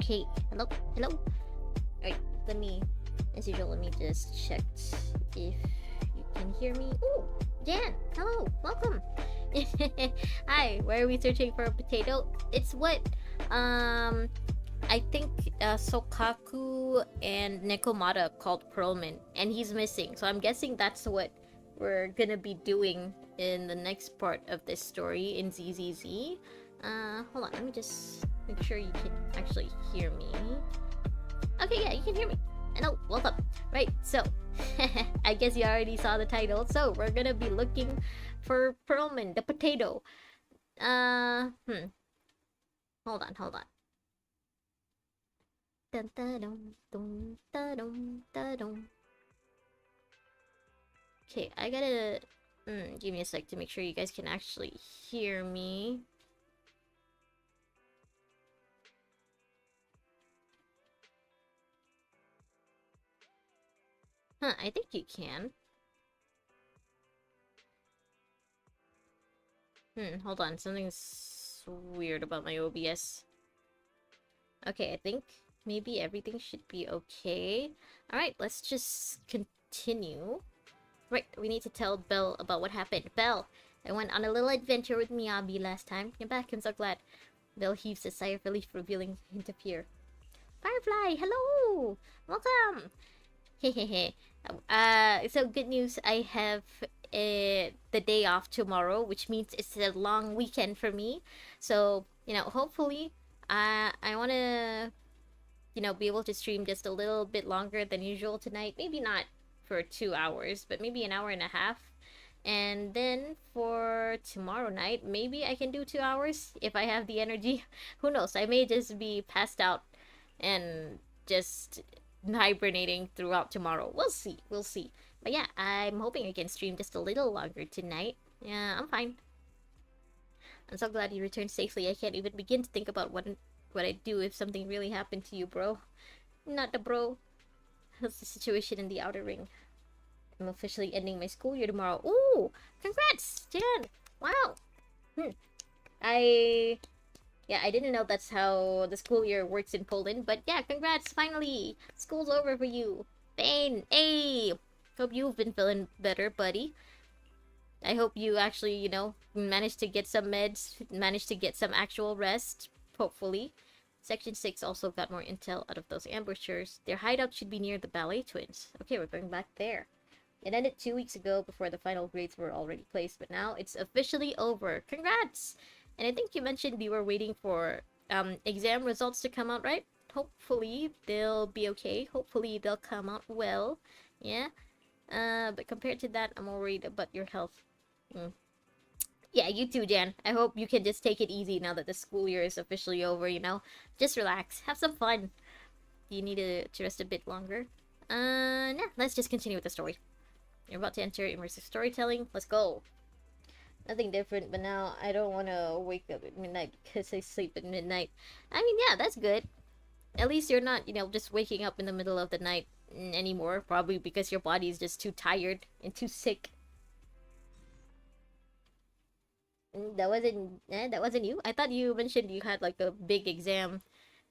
Okay, hello, hello. Alright, as usual, let me just check if you can hear me. Ooh, Jan, hello, welcome. Hi, why are we searching for a potato? It's what, I think Sokaku and Nekomata called Pearlman, and he's missing. So I'm guessing that's what we're gonna be doing in the next part of this story in ZZZ. Hold on, let me just make sure you can actually hear me. Okay, yeah, you can hear me. Hello, welcome. Right, so I guess you already saw the title. So we're gonna be looking for Pearlman, the potato. Hold on. Dun, dun, dun, dun, dun, dun, dun, dun. Okay, I gotta give me a sec to make sure you guys can actually hear me. I think you can. Hold on, something's weird about my OBS. Okay, I think maybe everything should be okay. Alright, let's just continue. Right, we need to tell Belle about what happened. Belle, I went on a little adventure with Miyabi last time. You're back, I'm so glad. Belle heaves a sigh of relief, revealing a hint of fear. Firefly, hello! Welcome! Hehehe. So good news, I have the day off tomorrow, which means it's a long weekend for me. So, hopefully, I want to, be able to stream just a little bit longer than usual tonight. Maybe not for 2 hours, but maybe an hour and a half. And then for tomorrow night, maybe I can do 2 hours if I have the energy. Who knows? I may just be passed out and just hibernating throughout tomorrow. We'll see. But yeah, I'm hoping I can stream just a little longer tonight. Yeah, I'm fine. I'm so glad you returned safely. I can't even begin to think about what I'd do if something really happened to you, bro. Not the bro. How's the situation in the outer ring? I'm officially ending my school year tomorrow. Ooh! Congrats, Jan! Wow! I didn't know that's how the school year works in Poland, but yeah, congrats, finally! School's over for you. Bane, hey! Hope you've been feeling better, buddy. I hope you actually, managed to get some meds, managed to get some actual rest, hopefully. Section 6 also got more intel out of those ambushers. Their hideout should be near the ballet twins. Okay, we're going back there. It ended 2 weeks ago before the final grades were already placed, but now it's officially over. Congrats! And I think you mentioned you were waiting for exam results to come out, right? Hopefully they'll be okay. Hopefully they'll come out well. Yeah? But compared to that, I'm worried about your health. Yeah, you too, Jan. I hope you can just take it easy now that the school year is officially over, Just relax. Have some fun. You need to rest a bit longer. Yeah, let's just continue with the story. You're about to enter immersive storytelling. Let's go. Nothing different, but now I don't want to wake up at midnight because I sleep at midnight. I mean, yeah, that's good. At least you're not, just waking up in the middle of the night anymore. Probably because your body is just too tired and too sick. That wasn't you? I thought you mentioned you had like a big exam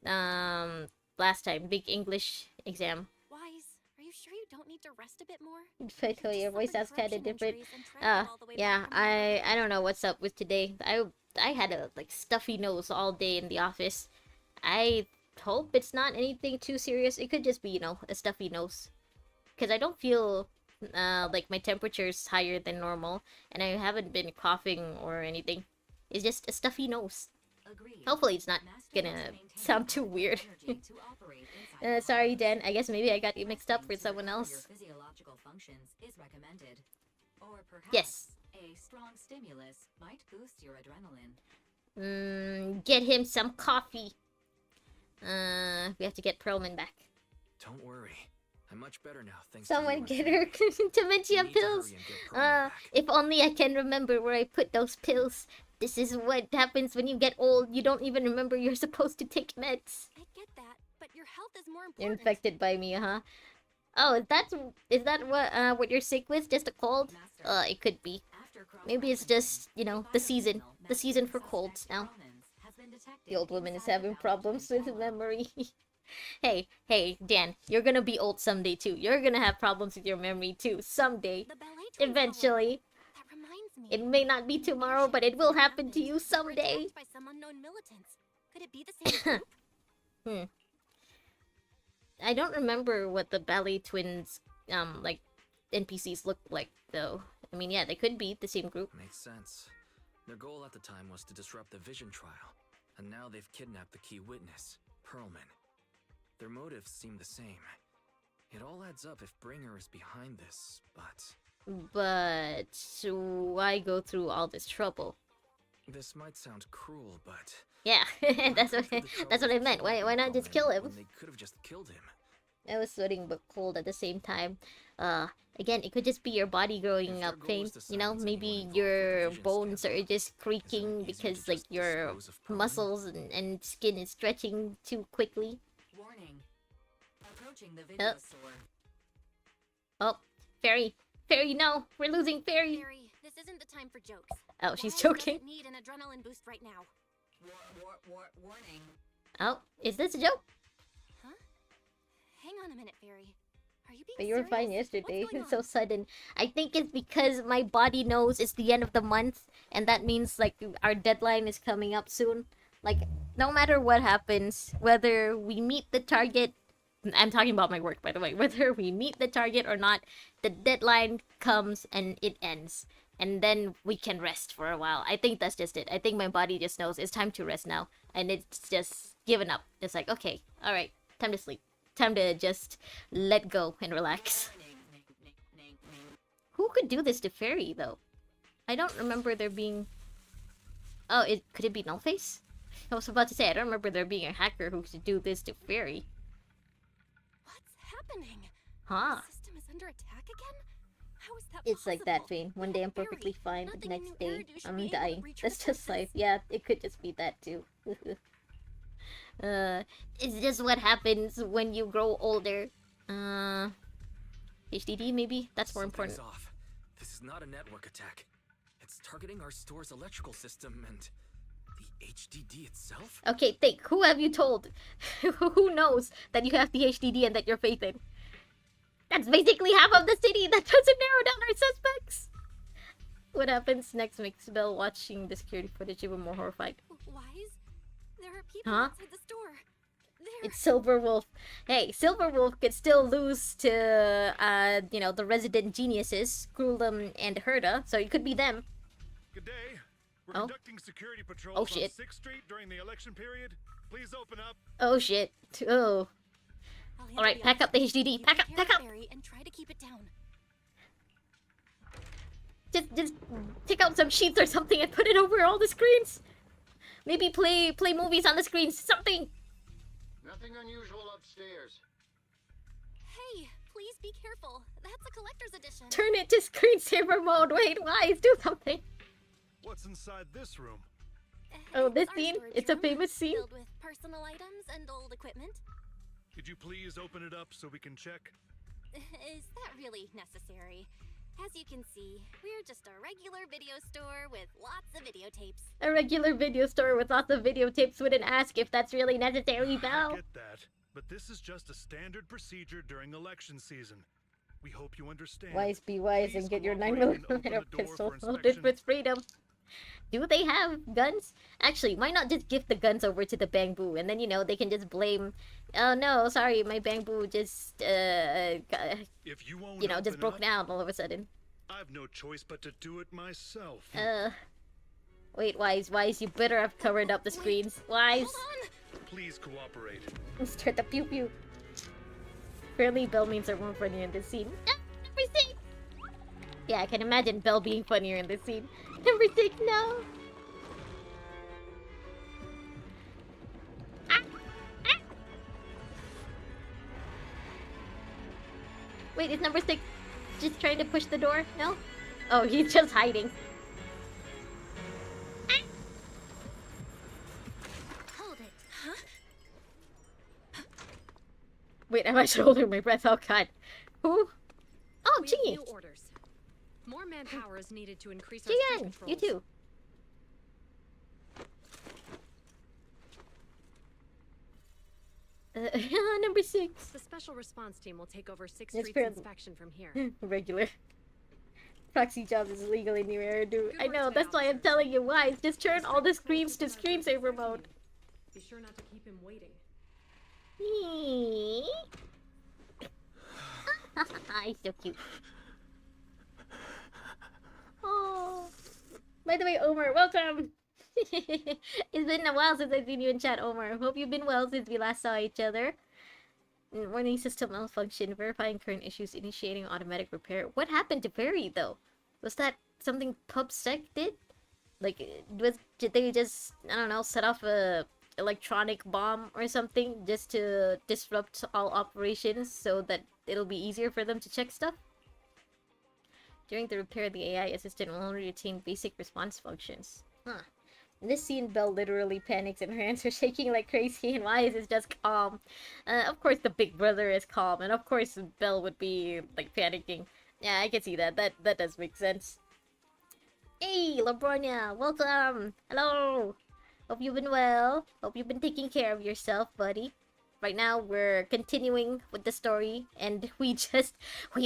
last time. Big English exam. Are you sure you don't need to rest a bit more? But your voice sounds kind of different. Yeah, I don't know what's up with today. I had a stuffy nose all day in the office. I hope it's not anything too serious. It could just be, a stuffy nose. Because I don't feel like my temperature is higher than normal, and I haven't been coughing or anything. It's just a stuffy nose. Hopefully it's not gonna sound too weird. Sorry, Dan. I guess maybe I got you mixed up with someone else. Yes. A strong stimulus might boost your adrenaline. Get him some coffee. We have to get Pearlman back. Don't worry. I'm much better now, thanks Someone to you. get her dementia pills. If only I can remember where I put those pills. This is what happens when you get old. You don't even remember you're supposed to take meds. I get that, but your health is more important. You're infected by me, huh? Oh, is that what you're sick with? Just a cold? It could be. Maybe it's just, the season for colds now. detected The old woman is inside the having Valley problems Twin with Tower. memory. Hey, Dan, you're gonna be old someday too. You're gonna have problems with your memory too someday. The ballet twin tower. Eventually. That reminds me. It may not be When the tomorrow, airship but it will incident happen to happened, you we were someday. attacked by some unknown militants. Could it be the same group? I don't remember what the ballet twins like NPCs look like though. I mean, yeah, they could be the same group. Makes sense. Their goal at the time was to disrupt the vision trial, and now they've kidnapped the key witness, Pearlman. Their motives seem the same. It all adds up if Bringer is behind this, But why go through all this trouble? this might sound cruel, but Yeah, why that's go what through the trouble that's what I of meant. Why not just kill Pearlman him? when they could have just killed him? I was sweating but cold at the same time. Again, it could just be your body growing If their up goal pain. is to You know, silence maybe anyone involved with your the vision bones scandal, are just isn't it creaking easier because to like just your dispose of Pearlman? muscles and skin is stretching too quickly. Warning. Approaching the video store. Oh, Fairy, no, we're losing Fairy. Harry, this isn't the time for jokes. Oh, she's Wise joking. doesn't need an adrenaline boost right now. Warning. Oh, is this a joke? Huh? Hang on a minute, Fairy. Are you being But you were fine serious? yesterday. What's going It's so on? sudden. I think it's because my body knows it's the end of the month, and that means like our deadline is coming up soon. Like, no matter what happens, whether we meet the target, I'm talking about my work, by the way. Whether we meet the target or not, the deadline comes and it ends. And then we can rest for a while. I think that's just it. I think my body just knows it's time to rest now. And it's just given up. It's like, okay, alright, time to sleep. Time to just let go and relax. Who could do this to Fairy, though? I don't remember there being... Oh, could it be Nullface? I was about to say, I don't remember there being a hacker who could do this to Fairy. What's happening? Huh. The system is under attack again? How is that It's like that, possible? Vane. One day I'm Fairy, perfectly fine, the nothing in next your day Eridu should I'm be able to dying. reach That's her just life. senses. Yeah, it could just be that too. It's just what happens when you grow older. HDD maybe? That's more Something's important. off. This is not a network attack. It's targeting our store's electrical system and the HDD itself? Okay, think. Who have you told? Who knows that you have the HDD and that you're faithing? That's basically half of the city. That doesn't narrow down our suspects. What happens next makes Belle watching the security footage even more horrified. Wise? There are people Huh? outside the store. There. It's Silverwolf. Hey, Silverwolf could still lose to, the resident geniuses, Grulum and Herda, so it could be them. Good day. We're Oh. conducting security patrols Oh, on shit. 6th Street during the election period. Please open up. Oh shit. Oh. I'll handle Alright, the pack up the others. HDD. You Pack take up, care pack of up! Fairy and try to keep it down. Just take out some sheets or something and put it over all the screens. Maybe play movies on the screens. Something. Nothing unusual upstairs. Hey, please be careful. That's a collector's edition. Turn it to screensaver mode. Wait, Wise, do something. What's inside this room? Oh, this It's our scene? storage It's a room, famous scene? filled with personal items and old equipment. Could you please open it up so we can check? Is that really necessary? As you can see, we're just a regular video store with lots of videotapes. A regular video store with lots of videotapes wouldn't ask if that's really necessary, I Belle. get that, but this is just a standard procedure during election season. We hope you understand. Wise, be wise, Please and get your cooperate and open 9mm the door pistol for loaded inspection. with freedom. Do they have guns? Actually, why not just give the guns over to the Bangbu and then, they can just blame, oh no, sorry, my Bangbu just, If you won't just open broke up, down all of a sudden. I've no choice but to do it myself. Wait, Wise, you better have covered up the screens. Wise, Hold on! Please cooperate. start the pew-pew. Apparently, Belle means are more funny in this scene. Number 6! Yeah, I can imagine Belle being funnier in this scene. Number 6, no! Ah! Ah! Wait, is number 6 just trying to push the door? No? Oh, he's just hiding. Ah! Hold it. Huh? Wait, am I holding my breath? Oh god. Who? Oh, We have Jingy! new orders. More manpower is needed to increase our street Jian! patrols. You too. Number 6. The special response team will take over 6th It's Street's fair- inspection from here. Regular. Proxy jobs is illegal anywhere, dude. Good I work know, today, that's why I'm officers. telling you why. Just turn all the District screens to Patrol screensaver Supervisor mode. expecting you. Be sure not to keep him waiting. He's so cute. Oh. By the way, Omar, welcome! It's been a while since I've seen you in chat, Omar. Hope you've been well since we last saw each other. Warning system malfunction, verifying current issues, initiating automatic repair. What happened to Perry, though? Was that something PubSec did? Like, did they just, I don't know, set off a electronic bomb or something just to disrupt all operations so that it'll be easier for them to check stuff? During the repair, the AI assistant will only retain basic response functions. Huh. In this scene, Belle literally panics and her hands are shaking like crazy, and Wise is just calm. Of course the big brother is calm, and of course Belle would be, like, panicking. Yeah, I can see that. That does make sense. Hey, Labronia! Welcome! Hello! Hope you've been well. Hope you've been taking care of yourself, buddy. Right now, we're continuing with the story, and we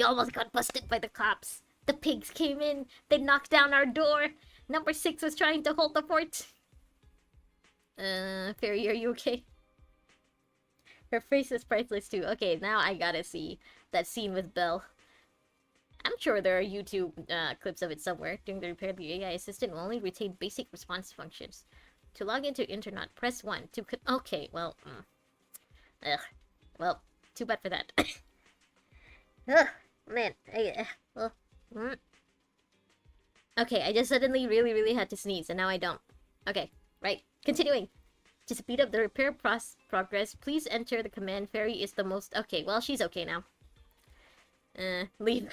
almost got busted by the cops. The pigs came in, they knocked down our door. Number 6 was trying to hold the fort. Fairy, are you okay? Her face is priceless too. Okay, now I gotta see that scene with Belle. I'm sure there are YouTube clips of it somewhere. During the repair, the AI assistant will only retain basic response functions. To log into internet, press 1. Okay, well, ugh. Well, too bad for that. Ugh, man. Okay, I just suddenly really had to sneeze, and now I don't. Okay, right. Continuing. To speed up the repair progress, please enter the command Fairy is the most... Okay, well, she's okay now. Leave.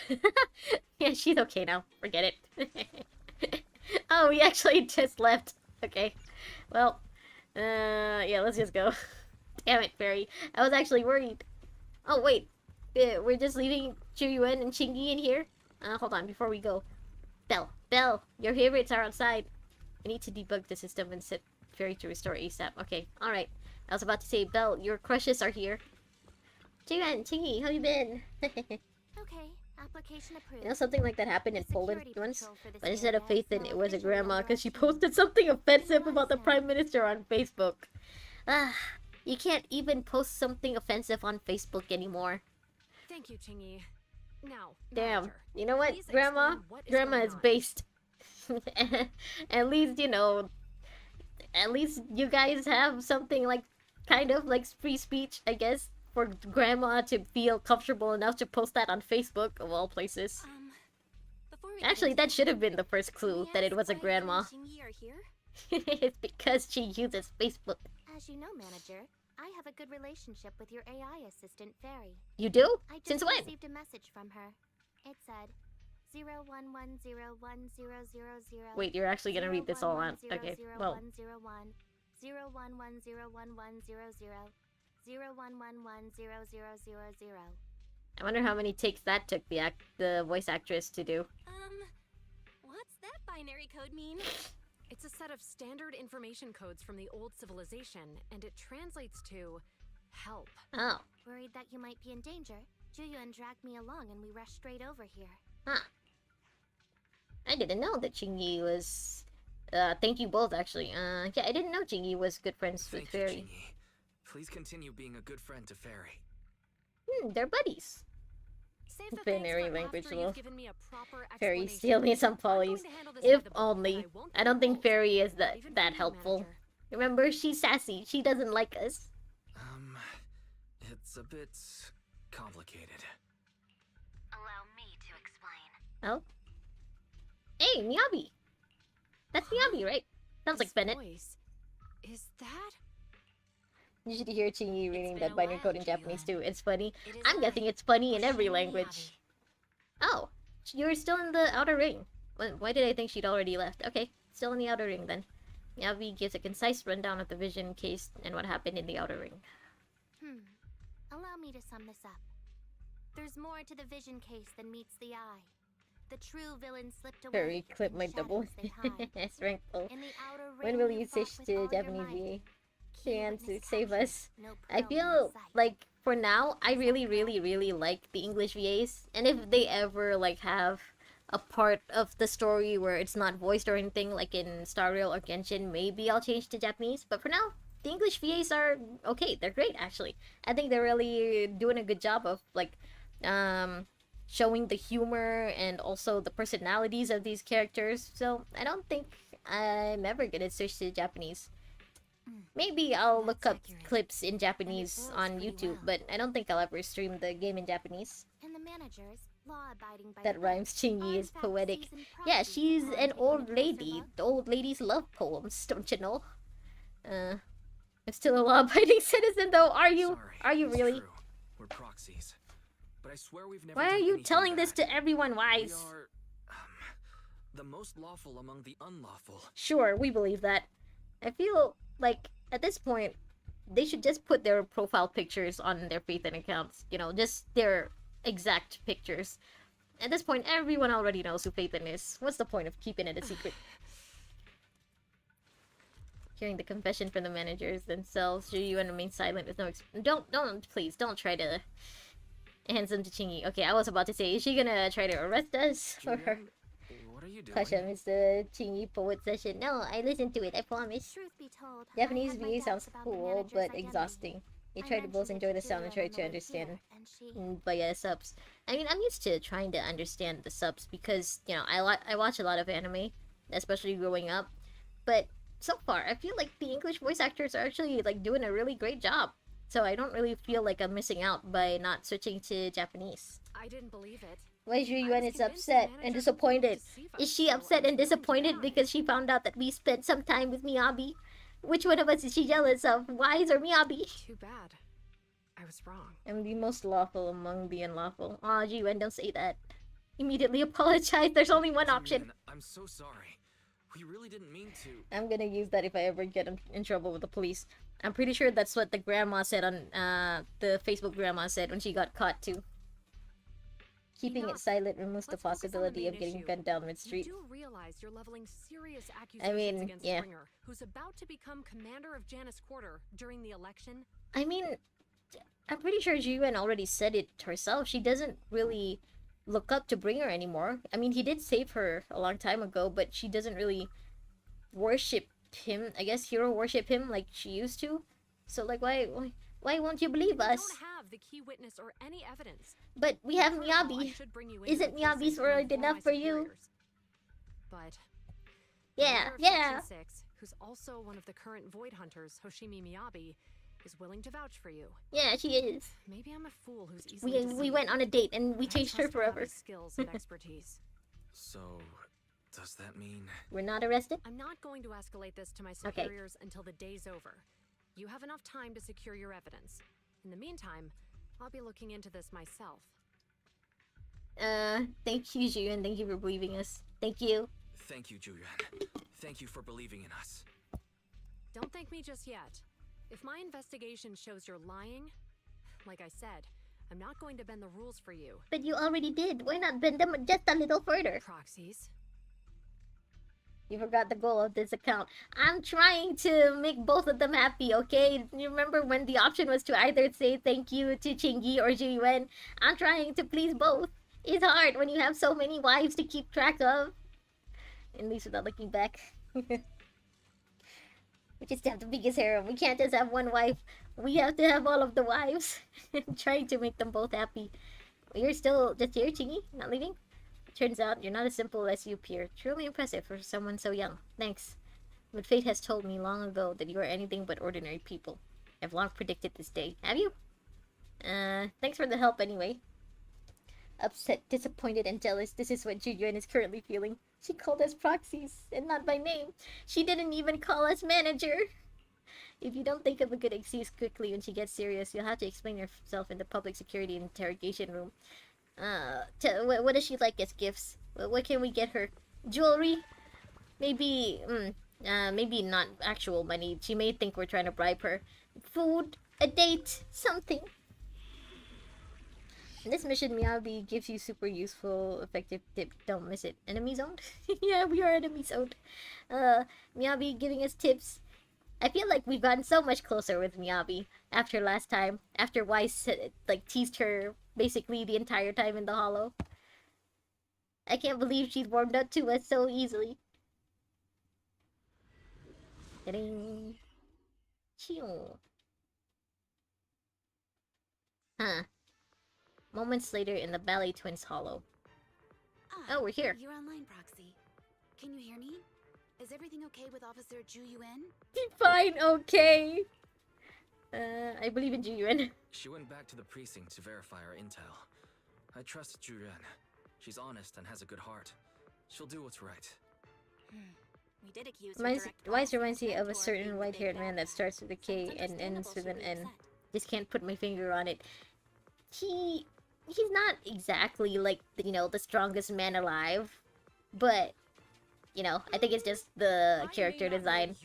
Yeah, she's okay now. Forget it. Oh, we actually just left. Okay. Well, yeah, let's just go. Damn it, Fairy. I was actually worried. Oh, wait. We're just leaving Chuyuan and Chingy in here? Hold on, before we go. Belle, your favorites are outside. I need to debug the system and set Fairy to restore ASAP. Okay, alright. I was about to say, Belle, your crushes are here. Chuyuan, Chingy, how you been? Okay, application approved. You know, something like that happened in The Poland security once. patrol for this But instead of area is Faithin, now it was a officially grandma under because she our team. posted something offensive Nice about the now. Prime Minister on Facebook. Ah, you can't even post something offensive on Facebook anymore. Thank you, Chingy. Now, Damn. manager, You know what, please Grandma? explain what is Grandma going is on. based. At least, you know, at least you guys have something like, kind of like free speech, I guess, for Grandma to feel comfortable enough to post that on Facebook, of all places. Before we Actually, get into that should have been the first can clue we that it ask was a why grandma. you and Shingy are here? It's because she uses Facebook. As you know, manager, I have a good relationship with your AI assistant, Fairy. You do? I just Since when? received a message from her. It said 011010000. Wait, you're actually gonna read this all out? Okay, well. 011010000. I wonder how many takes that took the voice actress to do. What's that binary code mean? It's a set of standard information codes from the old civilization, and it translates to help. Oh, Worried that you might be in danger, Juyuan dragged me along and we rushed straight over here. huh. I didn't know that Chingy was... thank you both, actually. Yeah, I didn't know Chingy was good friends with Thank you, Fairy. Chingy. Please continue being a good friend to Fairy. They're buddies. Save the Binary thanks for language after will- you've given me a proper Fairy, explanation. steal me some I'm going follies. to handle this If by the book, only. and I won't I don't think divulge, Fairy is not even that for you, helpful. manager. Remember, she's sassy. She doesn't like us. It's a bit complicated. Allow me to explain. Oh? Hey, Miyabi! That's Miyabi, right? Sounds like This Bennett. voice, is that? You should hear Chingy reading been that a binary while, code in Japanese Juyuan. too. It's funny. It is I'm I, guessing it's funny in every Yoshimi language. Miyabi. Oh, you're still in the outer ring. Why did I think she'd already left? Okay, still in the outer ring then. Miyabi gives a concise rundown of the vision case and what happened in the outer ring. Allow me to sum this up. There's more to the vision case than meets the eye. The true villain slipped away. Fairy clip in my double. shadows they hide. Strengthful. In the outer When ring will you fought switch with to all your Japanese might. VA? Key Chance to witness save captured, us. no I pearl in feel sight. like for now, I really, really, really like the English VAs. And if they ever like have a part of the story where it's not voiced or anything, like in Star Rail or Genshin, maybe I'll change to Japanese. But for now, the English VAs are okay. They're great, actually. I think they're really doing a good job of like, showing the humor and also the personalities of these characters. So I don't think I'm ever gonna switch to Japanese. Maybe I'll look up That's accurate. clips in Japanese flows on pretty YouTube, well. but I don't think I'll ever stream the game in Japanese. And the managers, law-abiding by That the rhymes book, Chingy are is in fact poetic. seasoned Yeah, proxies she's upon an taking a old closer lady. look. The old ladies love poems, don't you know? I'm still a law-abiding citizen, though. Are you? Sorry, Are you it's really? True. We're proxies. But I swear we've never Why are done you anything telling this bad. to everyone, We Wise? are the most lawful among the unlawful. Sure, we believe that. I feel like at this point, they should just put their profile pictures on their Phaethon accounts. You know, just their exact pictures. At this point, everyone already knows who Phaethon is. What's the point of keeping it a secret? Hearing the confession from the managers themselves, Juyu and remain silent with no please, don't try to handsome to Chingy. Okay, I was about to say, is she gonna try to arrest us for her? Julian, what are you doing? Kasha missed the Chingy poet session. No, I listened to it, I promise. Truth be told, Japanese I had my VA doubts sounds about the cool, manager's but identity. exhausting. You I try to both mentioned enjoy it the to sound and Julia try to on the way understand here, and she... via subs. I mean, I'm used to trying to understand the subs because, you know, I watch a lot of anime, especially growing up. But so far, I feel like the English voice actors are actually like doing a really great job. So I don't really feel like I'm missing out by not switching to Japanese. I didn't believe it. Why is I Yuan was is convinced the upset manager and was disappointed? deceive Is us, she so I upset was and willing to disappointed try. because she found out that we spent some time with Miyabi? Which one of us is she jealous of, Wise or Miyabi? Too bad. I was wrong. I'm the most lawful among the unlawful. Aw, Yuan, don't say that. Immediately apologize. There's only one option. Julian, I'm so sorry. We really didn't mean to. I'm gonna use that if I ever get in trouble with the police. I'm pretty sure that's what the grandma said on the Facebook grandma said when she got caught too. Keeping it Enough. silent removes the Let's focus on the possibility of main getting issue. gunned down You mid-street. do realize you're leveling serious accusations mean, against yeah. Springer, who's about to become commander of Janus Quarter during the election? I mean, I'm pretty sure Jiwen already said it herself. She doesn't really look up to Bringer anymore. I mean, he did save her a long time ago, but she doesn't really worship him. I guess hero worship him like she used to. So like, why won't you believe We us? don't have the key witness or any evidence. But we have Protocol, I Miyabi. should bring you Isn't into the precinct Miyabi's and word inform enough my for you? superiors. But Yeah, leader of yeah. Section 6, who's also one of the current Void Hunters, Hoshimi Miyabi, is willing to vouch for you. Yeah, she is. Maybe I'm a fool who's easily We went on a date and we changed her forever. Skills and expertise. So, does that mean... We're not arrested? I'm not going to escalate this to my Okay. superiors until the day's over. You have enough time to secure your evidence. In the meantime, I'll be looking into this myself. Thank you, Ju, and thank you for believing us. Thank you. Thank you, Julian. Thank you for believing in us. Don't thank me just yet. If my investigation shows you're lying, like I said, I'm not going to bend the rules for you. But you already did. Why not bend them just a little further? Proxies. You forgot the goal of this account. I'm trying to make both of them happy, okay? You remember when the option was to either say thank you to Chingy or Jiyuan? I'm trying to please both. It's hard when you have so many wives to keep track of. At least without looking back. We just have the biggest harem. We can't just have one wife. We have to have all of the wives. Trying to make them both happy. You're still just here, Chingy? Not leaving? Turns out you're not as simple as you appear. Truly impressive for someone so young. Thanks. But fate has told me long ago that you are anything but ordinary people. I've long predicted this day. Have you? Thanks for the help anyway. Upset, disappointed, and jealous. This is what Juyuan is currently feeling. She called us proxies, and not by name. She didn't even call us manager. If you don't think of a good excuse quickly when she gets serious, you'll have to explain yourself in the public security interrogation room. What does she like as gifts? What can we get her? Jewelry? Maybe, maybe not actual money. She may think we're trying to bribe her. Food? A date? Something. In this mission, Miyabi gives you super useful, effective tip. Don't miss it. Enemy zoned? Yeah, we are enemy zoned. Miyabi giving us tips. I feel like we've gotten so much closer with Miyabi after last time. After Wise like teased her basically the entire time in the hollow. I can't believe she's warmed up to us so easily. Ta-ding. Choo. Huh. Moments later in the Ballet Twins hollow. Oh, we're here. You're online, Proxy. Can you hear me? Is everything okay with Officer Ju Yuan? Fine, okay. I believe in Jiyuan. She went back to the precinct to verify our intel. I trust Juren. She's honest and has a good heart. She'll do what's right. We did accuse her direct Wise boss reminds me of a mentor certain being the white-haired big man that bad. starts with a K Sounds and ends understandable with she'd an be N. upset. Just can't put my finger on it. He's not exactly like the strongest man alive, but I think it's just the character design.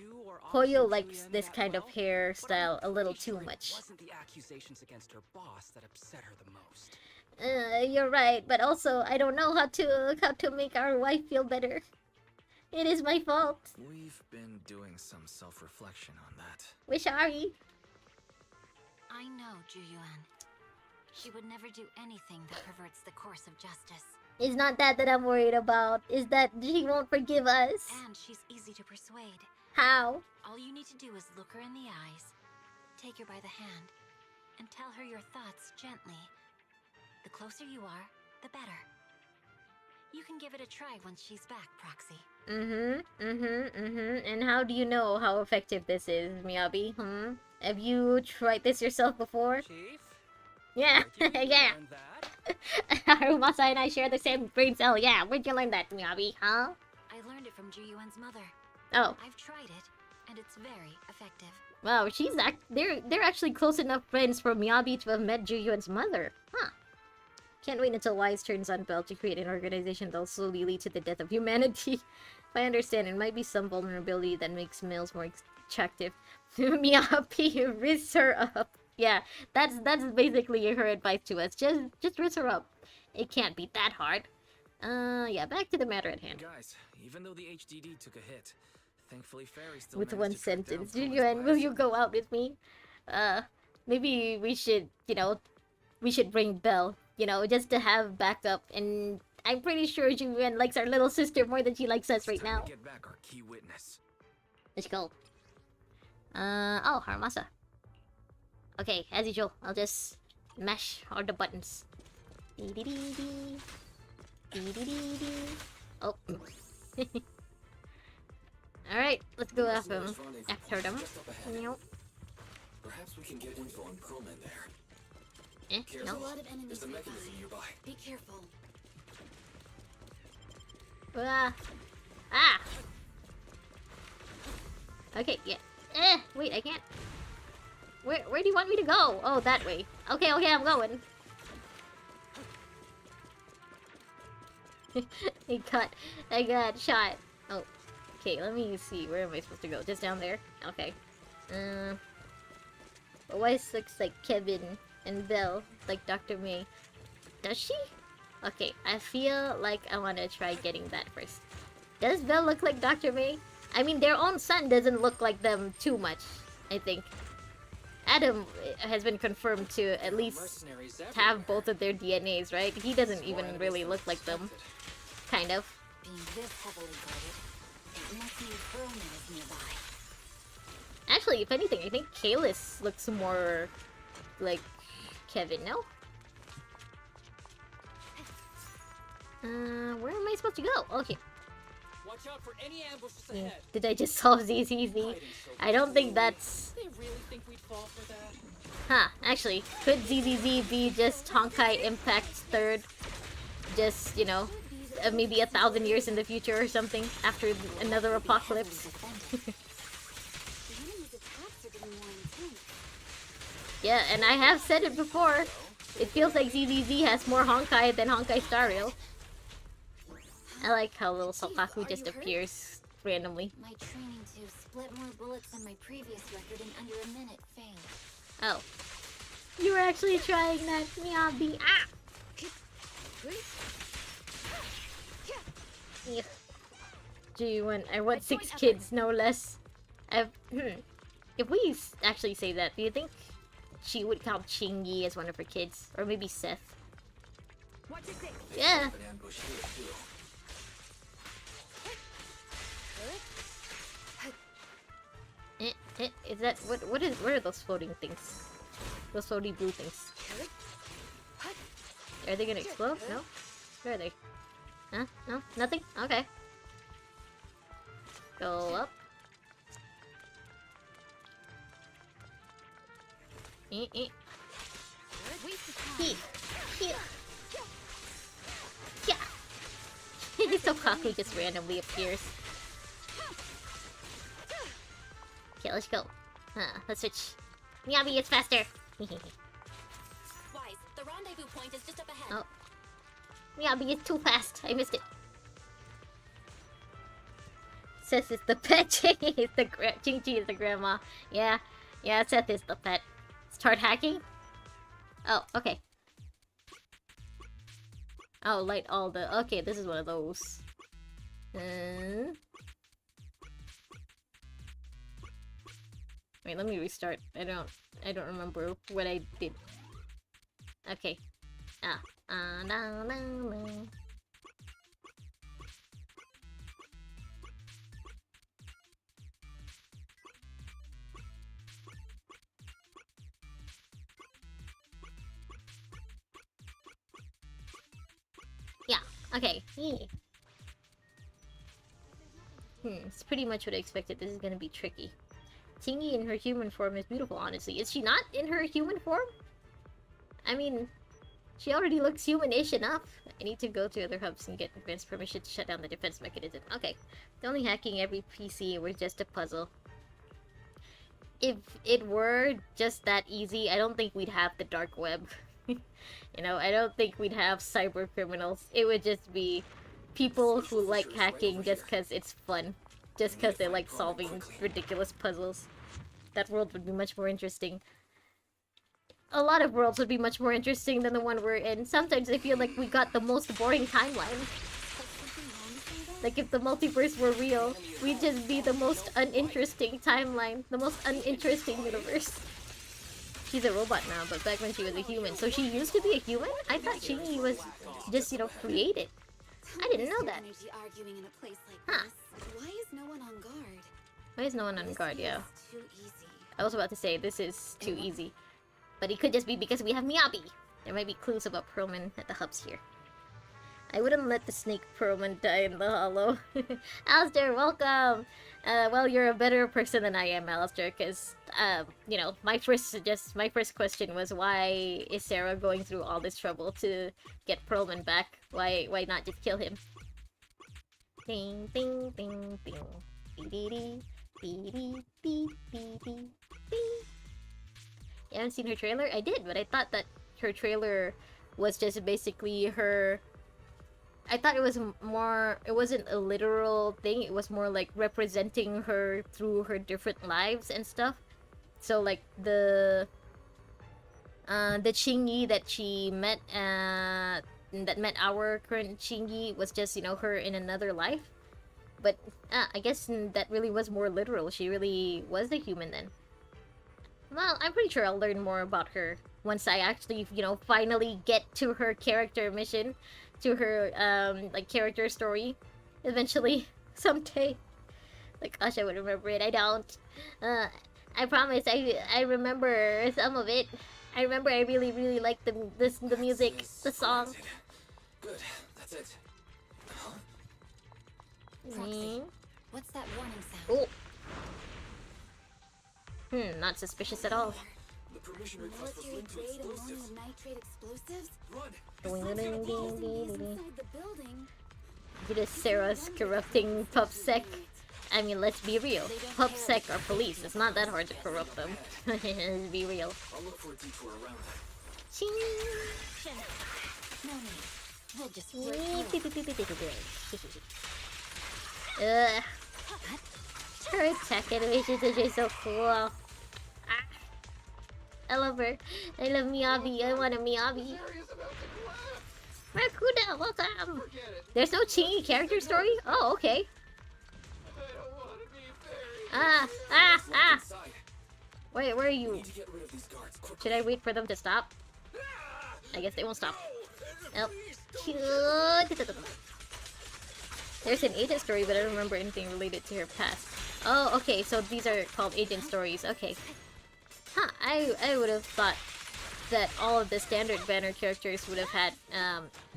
Hoyo likes this kind of hairstyle a little too much. Wasn't the accusations against her boss that upset her the most? You're right, but also I don't know how to make our wife feel better. It is my fault. We've been doing some self-reflection on that. We're sorry. I know Ju Yuan. She would never do anything that perverts the course of justice. It's not that I'm worried about. It's that she won't forgive us. And she's easy to persuade. How? All you need to do is look her in the eyes, take her by the hand, and tell her your thoughts gently. The closer you are, the better. You can give it a try once she's back, Proxy. And how do you know how effective this is, Miyabi? Have you tried this yourself before? Chief? Yeah, Where'd you yeah. learn that? Harumasa and I share the same brain cell. Yeah, where'd you learn that, Miyabi? Huh? I learned it from Ju Yuan's mother. Oh, I've tried it, and it's very effective. wow. They're actually close enough friends for Miyabi to have met Juyuan's mother. Huh. Can't wait until Wise turns on Bell to create an organization that'll slowly lead to the death of humanity. If I understand, it might be some vulnerability that makes males more attractive. Miyabi, risk her up. Yeah, that's basically her advice to us. Just risk her up. It can't be that hard. Yeah, back to the matter at hand. Guys, even though the HDD took a hit, thankfully Fairy still With managed one to track down sentence. Perlman's Juyuan, will you bias. go out with me? Maybe we should, we should bring Belle, just to have backup. And I'm pretty sure Juyuan likes our little sister more than she likes us right It's time now. to get back our key witness. Let's go. Oh, Haramasa. Okay, as usual, I'll just mash all the buttons. Dee-dee-dee-dee. Dee-dee-dee-dee. Oh. Alright, let's go after them. Nope. Perhaps we can get info on Perlman there. No. A lot of enemies There's a mechanism nearby. nearby. Be careful. Ah! Okay, yeah. Wait, I can't. Where do you want me to go? Oh, that way. Okay, I'm going. I got shot. Oh, okay, let me see. Where am I supposed to go? Just down there? Okay. Weiss looks like Kevin and Belle like Dr. May. Does she? Okay, I feel like I want to try getting that first. Does Belle look like Dr. May? I mean, their own son doesn't look like them too much, I think. Adam has been confirmed to at least have both of their DNAs, right? He doesn't even really look like them. Kind of. Being this heavily guarded, it must mean Perlman is nearby. Actually, if anything, I think Kalis looks more like Kevin, no? Where am I supposed to go? Okay. Watch out for any ambushes ahead. Did I just solve ZZZ? I don't think that's... They really think we'd fall for that? Huh, actually, could ZZZ be just Honkai Impact's third? Just, maybe 1,000 years in the future or something, after another apocalypse? The enemy's attacks are getting more intense. Yeah, and I have said it before. It feels like ZZZ has more Honkai than Honkai Star Rail. I like how little Sokaku just appears randomly. My training to split more bullets than my previous record in under a minute failed. Oh. You were actually trying that, Miyabi. Ah! Yeah. Gee, I want 6 kids, no less. If we actually say that, do you think she would count Chingy as one of her kids? Or maybe Seth? Yeah. Is that what are those floating things? Those floaty blue things. Are they gonna explode? No? Where are they? Huh? No? Nothing? Okay. Go up. Here. Yeah. So Kaku just randomly appears. Okay, let's go. Let's switch. Miyabi, it's faster. Wise, the rendezvous point is just up ahead. Oh. Miyabi is too fast. I missed it. Seth is the pet. Chingy is the Chingy is the grandma. Yeah, Seth is the pet. Start hacking? Oh, okay. Oh, light all the... Okay, this is one of those. Wait, let me restart. I don't remember what I did. Okay. Yeah, okay. It's pretty much what I expected. This is gonna be tricky. Tingy in her human form is beautiful, honestly. Is she not in her human form? I mean, she already looks human-ish enough. I need to go to other hubs and get advanced permission to shut down the defense mechanism. Okay. Only hacking every PC were just a puzzle. If it were just that easy, I don't think we'd have the dark web. You know, I don't think we'd have cyber criminals. It would just be people who like hacking just because it's fun. Just because they like solving ridiculous puzzles. That world would be much more interesting. A lot of worlds would be much more interesting than the one we're in. Sometimes I feel like we got the most boring timeline. Like if the multiverse were real, we'd just be the most uninteresting timeline. The most uninteresting universe. She's a robot now, but back when she was a human. So she used to be a human? I thought she was just, you know, created. I didn't know that. Arguing in a place like Huh. this. Why is no one on guard? Why is no one on guard? Yeah. Too easy. I was about to say, this is too easy. But it could just be because we have Miyabi. There might be clues about Pearlman at the hubs here. I wouldn't let the snake Pearlman die in the hollow. Alistair, welcome! Well, you're a better person than I am, Alistair, because, you know, my first question was, why is Sarah going through all this trouble to get Pearlman back? Why not just kill him? Ding, ding, ding, ding. Dee-dee-dee. Dee-dee-dee-dee-dee-dee. You haven't seen her trailer? I did, but I thought that her trailer was just basically her... I thought it was more... It wasn't a literal thing, it was more like representing her through her different lives and stuff. So like the Chingy that she met, that met our current Chingy was just, you know, her in another life. But I guess that really was more literal. She really was the human then. Well, I'm pretty sure I'll learn more about her once I actually, you know, finally get to her character mission, to her, like, character story, eventually, someday. Like, gosh, I would remember it. I don't. I promise, I remember some of it. I remember I really, really liked the music, the song. Good, that's it. Proxy, what's that warning sound? Oh. Not suspicious at all. The permission request was Military linked to grade ammonium explosives. nitrate explosives? Run! Inside the building. Just Sarah's corrupting PubSec. I mean, let's be real. PubSec are police. It's not that hard to corrupt them. Let's be real. I'll look for a detour around that. Ching! No need. We'll just Her attack animations are just so cool. I love her. I love Miyabi. I want a Miyabi. Rakuda, welcome! There's no Chingy character story? Oh, okay. Wait, where are We you? need to get rid of these guards quickly. Should I wait for them to stop? I guess they won't stop. Oh. There's an agent story, but I don't remember anything related to her past. Oh, okay, so these are called agent stories. Okay. Huh, I would have thought that all of the standard banner characters would have had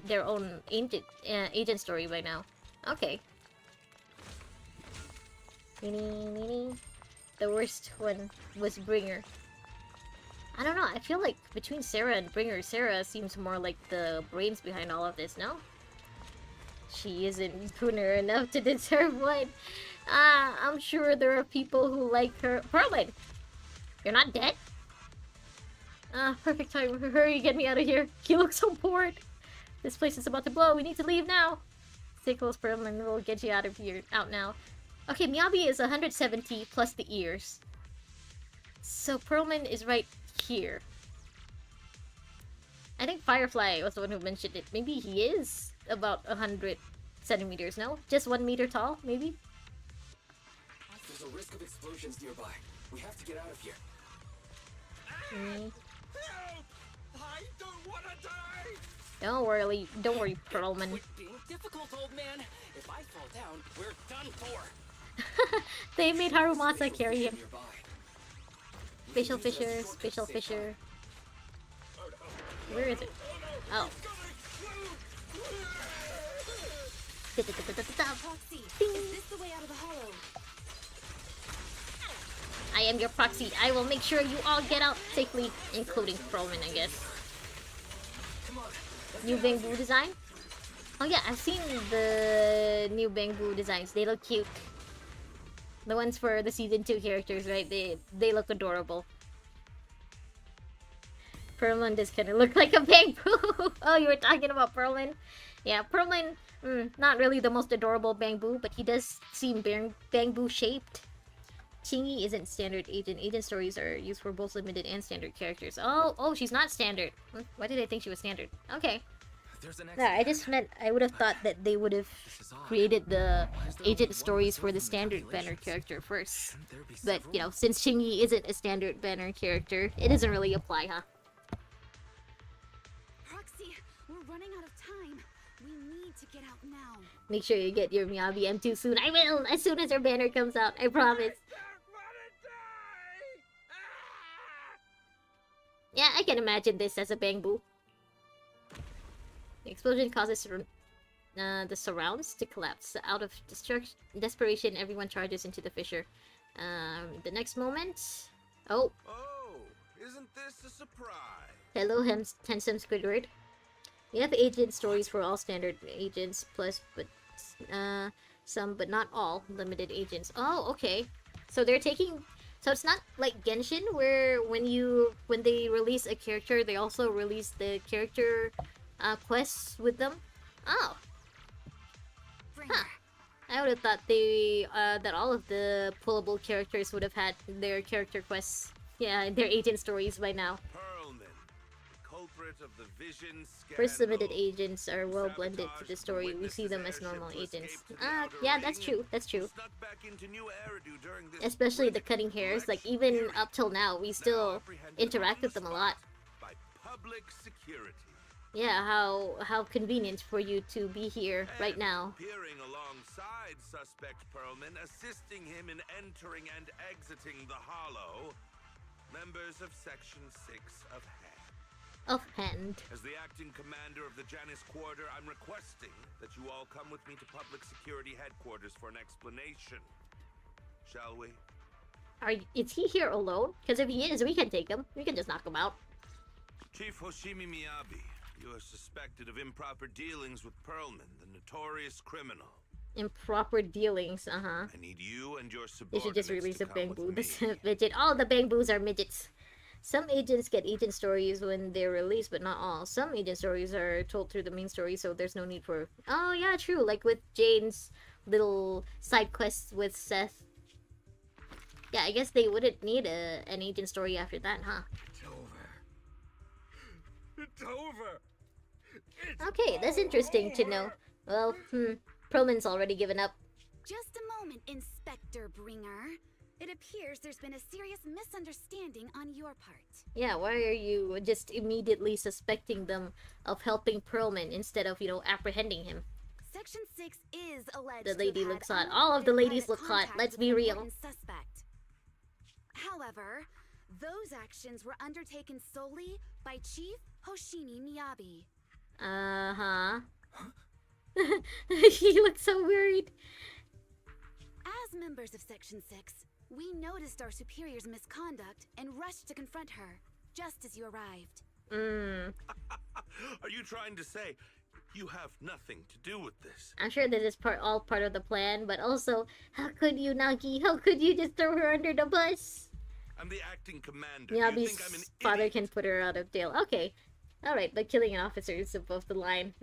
their own agent story by now. Okay. The worst one was Bringer. I don't know, I feel like between Sarah and Bringer, Sarah seems more like the brains behind all of this, no? She isn't crooner enough to deserve one. I'm sure there are people who like her. Perlin! You're not dead? Perfect time. Hurry, get me out of here. You look so bored. This place is about to blow. We need to leave now. Stay close, Perlin. We'll get you out of here. Out now. Okay, Miyabi is 170 plus the ears. So Perlman is right here. I think Firefly was the one who mentioned it. Maybe he is about 100 centimeters, no? Just 1 meter tall, maybe? There's a risk of explosions nearby. We have to get out of here. Mm. Help! I don't want to die! Don't worry, Perlman. Quit being difficult, old man. If I fall down, we're done for. They made Harumasa carry him. Nearby. Spatial Fisher, Spatial Fisher. Where is it? Oh. Proxy, is this the way out of the hollow? I am your proxy. I will make sure you all get out safely, including Perlman, I guess. New Bamboo design? Oh yeah, I've seen the new Bamboo designs. They look cute. The ones for the season 2 characters, right? They look adorable. Perlman does kind of look like a bamboo. Oh, you were talking about Perlman? Yeah, Perlman, not really the most adorable bamboo, but he does seem bamboo shaped. Chingy isn't standard agent. Agent stories are used for both limited and standard characters. Oh, she's not standard. Why did I think she was standard? Okay. Yeah, I just meant I would have thought that they would have created the agent stories for the standard banner character first. But, you know, since Chingy isn't a standard banner character, it doesn't really apply, huh? Proxy, we're running out of time. We need to get out now. Make sure you get your Miyabi M2 soon. I will! As soon as her banner comes out, I promise. Yeah, I can imagine this as a bamboo. The explosion causes the surrounds to collapse. Out of desperation, everyone charges into the fissure. The next moment... Oh! Oh, isn't this a surprise? Hello, handsome Squidward. We have agent stories for all standard agents, plus, but some, but not all, limited agents. Oh, okay. So they're taking... So it's not like Genshin, where when they release a character, they also release the character quests with them. Oh. Huh. I would have thought that all of the pullable characters would have had their character quests, yeah, their agent stories by now. Culprit of the Vision scandal. First limited agents are well blended to the story. We see them as normal agents. Yeah, that's true. That's true. Especially the cutting hairs. Like even up till now, we still interact with them a lot. By public security. Yeah, how convenient for you to be here right now. Appearing alongside suspect Perlman, assisting him in entering and exiting the Hollow, members of Section 6 of Offhand. As the acting commander of the Janus Quarter, I'm requesting that you all come with me to Public Security Headquarters for an explanation. Shall we? Is he here alone? Because if he is, we can take him. We can just knock him out. Chief Hoshimi Miyabi, you are suspected of improper dealings with Perlman, the notorious criminal. Improper dealings, uh-huh. I need you and your subordinates They should just release a bamboo. This Midget. All the bamboos are midgets. Some agents get agent stories when they're released, but not all. Some agent stories are told through the main story, so there's no need for... Oh, yeah, true. Like with Jane's little side quests with Seth. Yeah, I guess they wouldn't need an agent story after that, huh? It's over. It's over. It's okay, that's interesting to know. Well, Perlman's already given up. Just a moment, Inspector Bringer. It appears there's been a serious misunderstanding on your part. Yeah, why are you just immediately suspecting them of helping Perlman instead of, apprehending him? Section 6 is alleged The to lady have had looks hot. All of the unwanted ladies private look hot. contact Let's with be an real. important Suspect. However, those actions were undertaken solely by Chief Hoshimi Miyabi. Uh-huh. He looks so worried. As members of Section 6, we noticed our superior's misconduct and rushed to confront her, just as you arrived. Are you trying to say you have nothing to do with this? I'm sure this is all part of the plan, but also, how could you, Nagi? How could you just throw her under the bus? I'm the acting commander. Do you think I'm an Miyabi's father idiot? can put her out of jail. Okay. Alright, but killing an officer is above the line.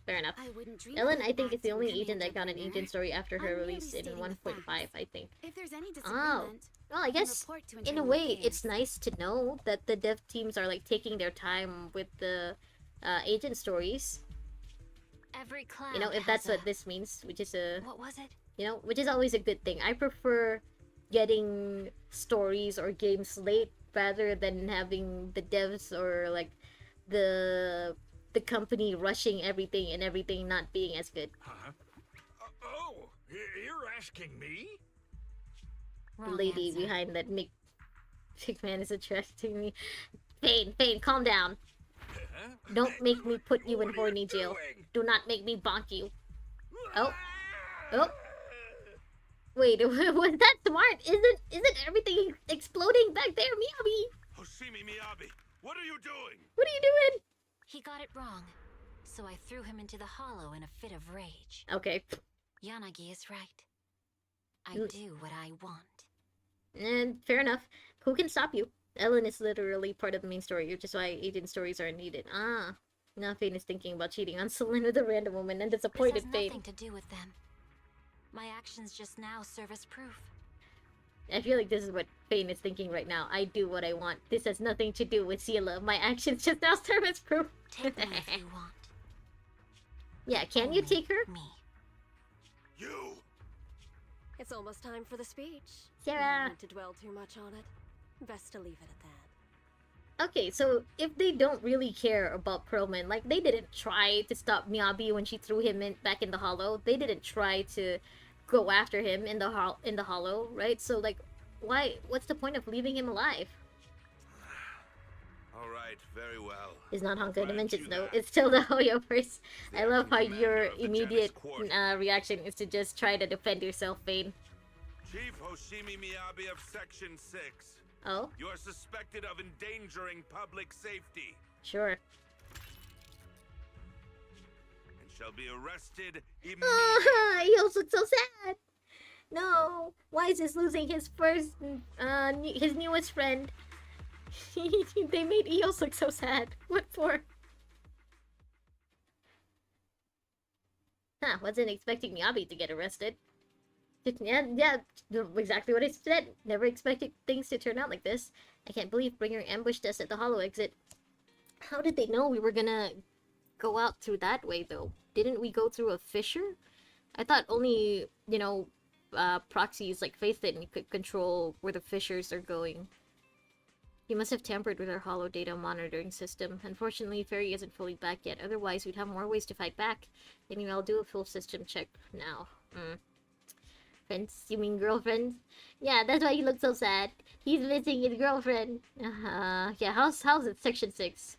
Fair enough. I wouldn't dream Ellen, of I think, is the that, only agent that Commander got an Brenner. agent story after her I'm merely release in stating the 1.5, facts. I think. If there's any Oh. disagreement, Well, I then guess, report to in a internal way, affairs. it's nice to know that the dev teams are, like, taking their time with the agent stories. Every cloud You know, if has that's what a- this means, which is a... What was it? which is always a good thing. I prefer getting stories or games late rather than having the devs or like the company rushing everything and everything not being as good. Huh? Oh, you're asking me? The Wrong lady answer. behind that big man is attracting me. Fane, calm down. Huh? Don't make me put you in What are you horny jail. doing? Do not make me bonk you. Oh. Wait, was that smart? Isn't everything exploding back there, Miyabi? Hoshimi Miyabi, what are you doing? What are you doing? He got it wrong, so I threw him into the hollow in a fit of rage. Okay. Yanagi is right. I Mm. do what I want. And fair enough. Who can stop you? Ellen is literally part of the main story, which is why agent stories are needed. Ah. Now Fane is thinking about cheating on Celine with a random woman and This disappointed has Fane. nothing to do with them. My actions just now serve as proof. I feel like this is what Fane is thinking right now. I do what I want. This has nothing to do with Ciela. My actions just now serve as proof. Take me if you want. Yeah, can you Only take her? Me. You! It's almost time for the speech. Sarah. No need to dwell too much on it. Best to leave it at that. Okay, so if they don't really care about Perlman, like they didn't try to stop Miyabi when she threw him back in the hollow. They didn't try to go after him in the hollow, right? So like, what's the point of leaving him alive? All right, very well. It's not Honkai Grant Dimensions you though. that. It's still the Hoyoverse. The I love how acting your commander of the immediate Janus Quarter. reaction is to just try to defend yourself, Fane. Chief Hoshimi Miyabi of Section 6. Oh, You are suspected of endangering public safety sure. and shall be arrested immediately. He also looks so sad. No, why is this losing his first, his newest friend? They made Eos look so sad. What for? Huh, wasn't expecting Miyabi to get arrested. Yeah, exactly what I said. Never expected things to turn out like this. I can't believe Bringer ambushed us at the hollow exit. How did they know we were gonna go out through that way, though? Didn't we go through a fissure? I thought only, proxies like Faith could control where the fissures are going. He must have tampered with our hollow data monitoring system. Unfortunately, Fairy isn't fully back yet. Otherwise, we'd have more ways to fight back. Anyway, I'll do a full system check now. Friends? You mean girlfriends? Yeah, that's why he looks so sad. He's missing his girlfriend. Yeah, how's it Section 6?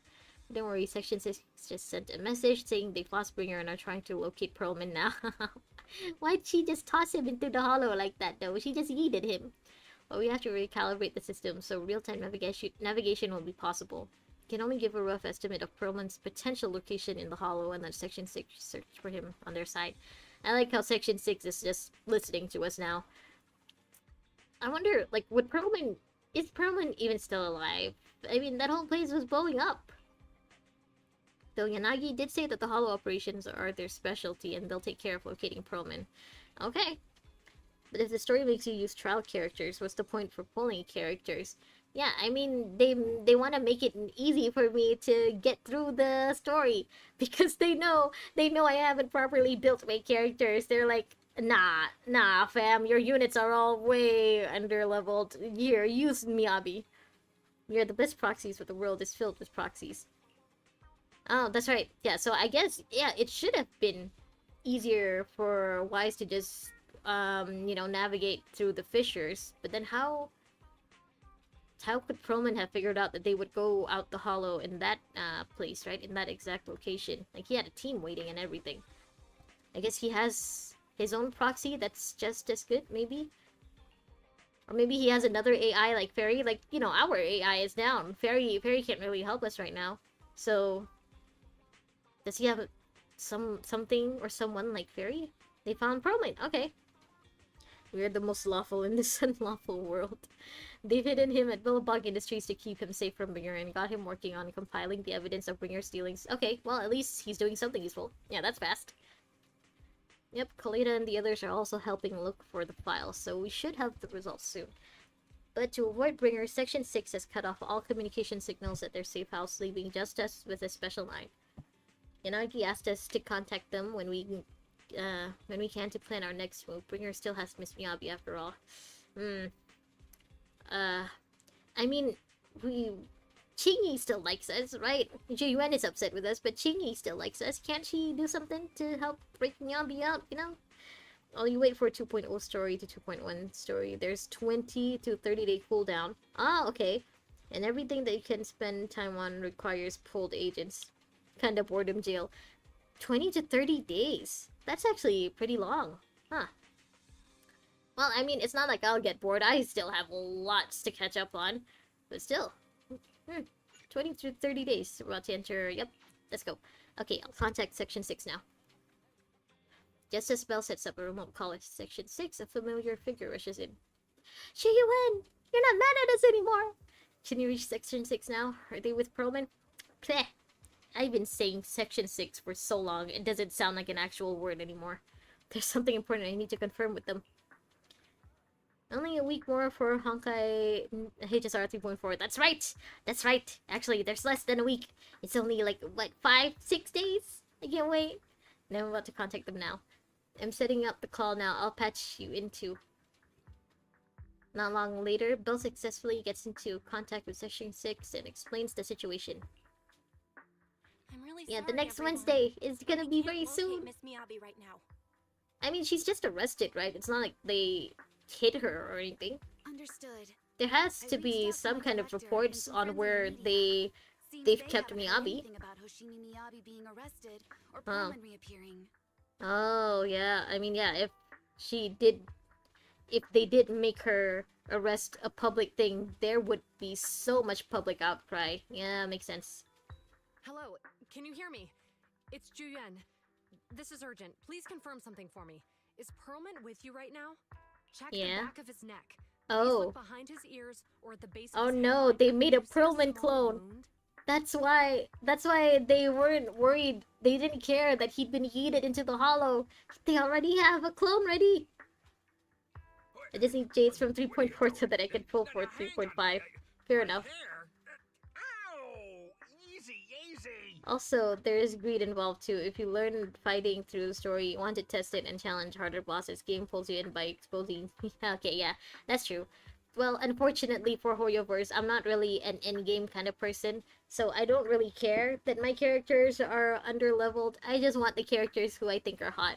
Don't worry, Section 6 just sent a message saying they've lost Bringer and are trying to locate Perlman now. Why'd she just toss him into the hollow like that, though? She just yeeted him. Well, we have to recalibrate the system, so real-time navigation will be possible. Can only give a rough estimate of Perlman's potential location in the hollow and let Section 6 search for him on their side. I like how Section 6 is just listening to us now. I wonder, like, is Perlman even still alive? I mean, that whole place was blowing up. Though Yanagi did say that the hollow operations are their specialty and they'll take care of locating Perlman. Okay. But if the story makes you use trial characters, what's the point for pulling characters? Yeah, I mean, they want to make it easy for me to get through the story because they know I haven't properly built my characters. They're like, Nah, fam. Your units are all way under-leveled. Here, use Miyabi. You're the best proxies, but the world is filled with proxies. Oh, that's right. Yeah, so I guess, yeah, it should have been easier for Wise to just, you know, navigate through the fissures. But then how could Proman have figured out that they would go out the hollow in that, place, right? In that exact location. Like, he had a team waiting and everything. I guess he has his own proxy that's just as good, maybe? Or maybe he has another AI like Fairy. Like, you know, our AI is down. Fairy can't really help us right now. So, does he have something or someone like Fairy? They found Proman. Okay. We're the most lawful in this unlawful world. They've hidden him at Billabong Industries to keep him safe from Bringer and got him working on compiling the evidence of Bringer's dealings. Okay, well, at least he's doing something useful. Yeah, that's fast. Yep, Kalita and the others are also helping look for the files, so we should have the results soon. But to avoid Bringer, Section 6 has cut off all communication signals at their safe house, leaving just us with a special line. Yanagi asked us to contact them when we can to plan our next move. Bringer still has Miss Miyabi after all. I mean, Chingy still likes us, right? Jiyuan is upset with us, but Chingy still likes us. Can't she do something to help break Miyabi out, you know? While you wait for a 2.0 story to 2.1 story, there's 20 to 30 day cooldown. Ah, okay. And everything that you can spend time on requires pulled agents. Kinda boredom jail. 20 to 30 days. That's actually pretty long. Huh. Well, I mean, it's not like I'll get bored. I still have lots to catch up on. But still. 20 to 30 days. We're about to enter. Yep. Let's go. Okay, I'll contact Section 6 now. Just as Bell sets up a remote call at Section 6, a familiar figure rushes in. Shiyuan! You're not mad at us anymore! Can you reach Section 6 now? Are they with Perlman? Pleh! I've been saying Section 6 for so long, it doesn't sound like an actual word anymore. There's something important I need to confirm with them. Only a week more for Honkai HSR 3.4. That's right! That's right! Actually, there's less than a week. It's only like, what, 5-6 days? I can't wait. Now I'm about to contact them now. I'm setting up the call now. I'll patch you into. Not long later, Bill successfully gets into contact with Section 6 and explains the situation. I'm really yeah, sorry, the next everyone. Wednesday is gonna be very Locate soon. Miss Miyabi right now. I mean, she's just arrested, right? It's not like they hid her or anything. Understood. There has to be some kind of reports on where they've kept Miyabi. About Hoshimi Miyabi being arrested or Perlman reappearing. Oh, yeah. I mean, yeah, if they did make her arrest a public thing, there would be so much public outcry. Yeah, makes sense. Hello, can you hear me? It's Juyuan. This is urgent. Please confirm something for me. Is Perlman with you right now? Check the back of his neck. Please look behind his ears or at the base of his no, hairline. they made a Perlman clone. Wound? That's why they weren't worried. They didn't care that he'd been yeeted into the hollow. They already have a clone ready. I just need Jades from 3.4 so that I can pull for 3.5. Fair enough. Also, there is greed involved too. If you learn fighting through the story, you want to test it and challenge harder bosses. Game pulls you in by exposing... okay, yeah, that's true. Well, unfortunately for Hoyoverse, I'm not really an in-game kind of person, so I don't really care that my characters are under-leveled. I just want the characters who I think are hot.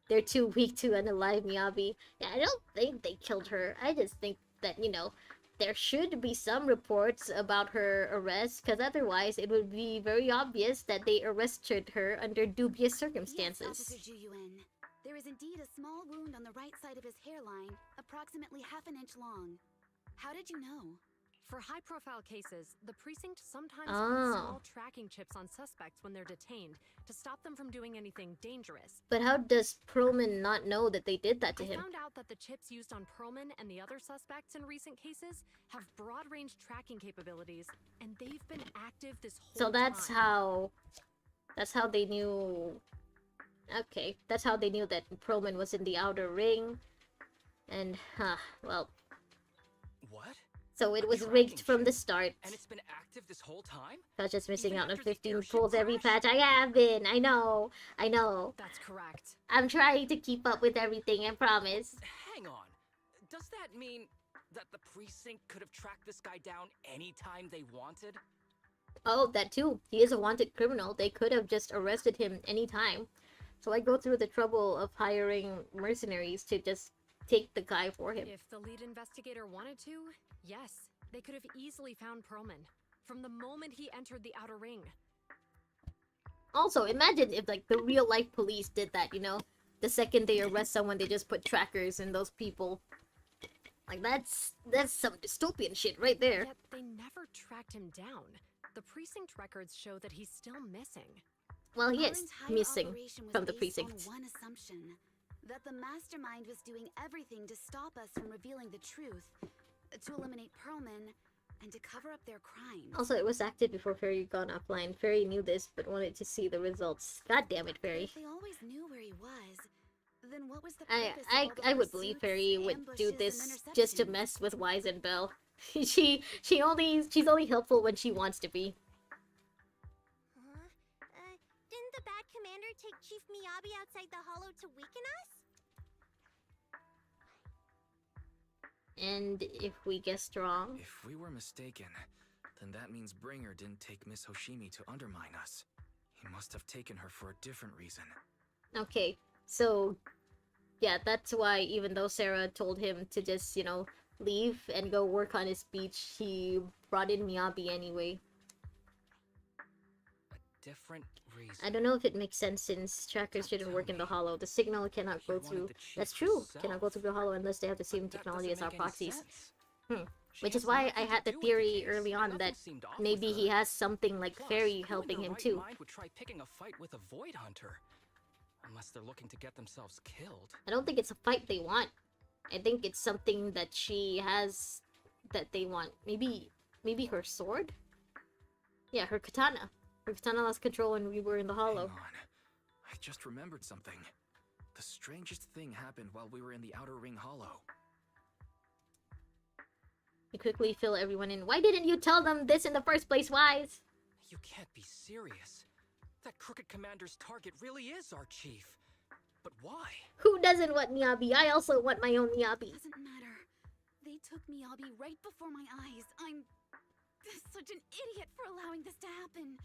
They're too weak to unalive Miyabi. Yeah, I don't think they killed her. I just think that, you know, there should be some reports about her arrest, because otherwise it would be very obvious that they arrested her under dubious circumstances. Yes, Officer Juyuan. There is indeed a small wound on the right side of his hairline, approximately ½ an inch long. How did you know? For high-profile cases, the precinct sometimes puts small tracking chips on suspects when they're detained to stop them from doing anything dangerous. But how does Perlman not know that they did that to him? I found out that the chips used on Perlman and the other suspects in recent cases have broad-range tracking capabilities, and they've been active this whole time. So that's how they knew. Okay, that's how they knew that Perlman was in the outer ring. And, well... What? So it was tracking rigged from chip, the start. And it's been active this whole time? I was just missing Even out on after the 15 airship pulls every crash? patch. I have been. I know. That's correct. I'm trying to keep up with everything, I promise. Hang on. Does that mean that the precinct could have tracked this guy down anytime they wanted? Oh, that too. He is a wanted criminal. They could have just arrested him anytime. So I go through the trouble of hiring mercenaries to just take the guy for him. If the lead investigator wanted to, yes, they could have easily found Perlman from the moment he entered the outer ring. Also, imagine if like the real life police did that, you know? The second they arrest someone, they just put trackers in those people. Like that's some dystopian shit right there. Yet they never tracked him down. The precinct records show that he's still missing. Well, he Our is entire missing operation was from the based on precinct. one assumption, that the mastermind was doing everything to stop us from revealing the truth, to eliminate Perlman, and to cover up their crimes. Also, it was active before Fairy gone offline. Fairy knew this, but wanted to see the results. God damn it, Fairy. If they always knew where he was, then what was the I purpose of all the I would believe pursuits, Fairy would do ambushes, this and just to interceptions? mess with Wise and Belle. she's only helpful when she wants to be. Didn't the bad commander take Chief Miyabi outside the hollow to weaken us? And if we guessed wrong, If we were mistaken, then that means Bringer didn't take Miss Hoshimi to undermine us. He must have taken her for a different reason. okay, so yeah, that's why even though Sarah told him to just, you know, leave and go work on his speech, he brought in Miyabi anyway. A different reason. I don't know if it makes sense since trackers shouldn't work in the hollow. The signal cannot go through. That's true. Cannot go through the hollow unless they have the same technology as our proxies. Which is why I had the theory early on that maybe he has something like Fairy helping him too. Mind would try picking a fight with a Void Hunter, unless they're looking to get themselves killed. I don't think it's a fight they want. I think it's something that she has that they want. Maybe her sword? Yeah, her katana. Her katana lost control when we were in the hollow. Hang on. I just remembered something. The strangest thing happened while we were in the Outer Ring Hollow. You quickly fill everyone in. Why didn't you tell them this in the first place, Wise? You can't be serious. That crooked commander's target really is our chief. But why? Who doesn't want Miyabi? I also want my own Miyabi. Doesn't matter. They took Miyabi right before my eyes. I'm such an idiot for allowing this to happen.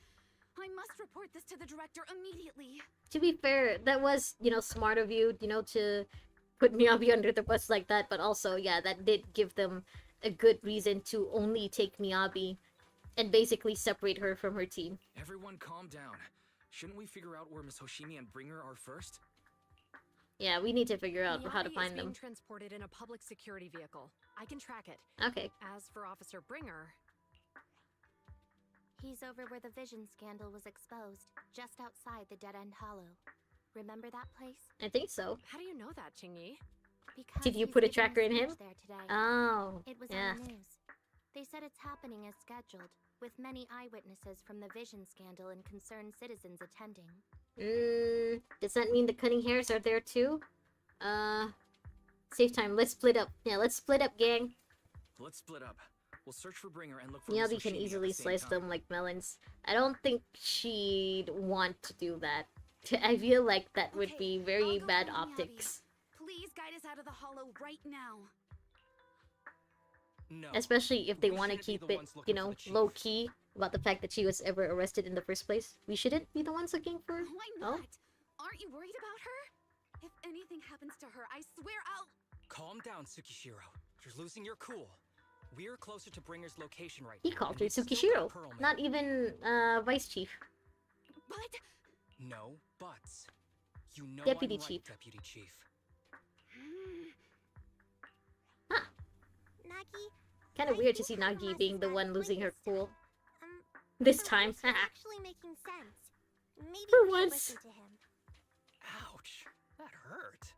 I must report this to the director immediately. To be fair, that was, you know, smart of you, you know, to put Miyabi under the bus like that, but also, yeah, that did give them a good reason to only take Miyabi and basically separate her from her team. Everyone calm down. Shouldn't we figure out where Miss Hoshimi and Bringer are first? Yeah, we need to figure out how to Miyabi find is them. being transported in a public security vehicle. I can track it. Okay. As for Officer Bringer, He's over where the vision scandal was exposed, just outside the Dead End Hollow. Remember that place? I think so. how do you know that, Chingy? Because Did you he's put a giving tracker in him? speech there today. Oh, It was yeah. on the news. They said it's happening as scheduled, with many eyewitnesses from the vision scandal and concerned citizens attending. Does that mean the cutting hairs are there too? Save time. Let's split up. Yeah, let's split up, gang. Let's split up. We'll search for Bringer and look for Miss Miyabi can Hoshimi at easily the same slice time. them like melons. I don't think she'd want to do that. I feel like that would Okay, be very I'll go bad find Miyabi. optics. Please guide us out of the hollow right now. No. Especially if they We want to shouldn't be keep the it, ones looking you for know, the chief. low-key about the fact that she was ever arrested in the first place. We shouldn't be the ones looking for... Why not? Aren't you worried about her? If anything happens to her, I swear I'll... Calm down, Tsukishiro. You're losing your cool. We're closer to Bringer's location right He now. called and her we've still Tsukishiro. got Perlman. Not even, Vice Chief. But... No buts. You know Deputy I'm right, Chief. Deputy Chief. Nagi, Kinda I weird to think see Nagi Unless being is the one adequate losing her this time. cool. This This time. is actually making sense. Maybe For we should once. listen to him. Ouch. That hurt.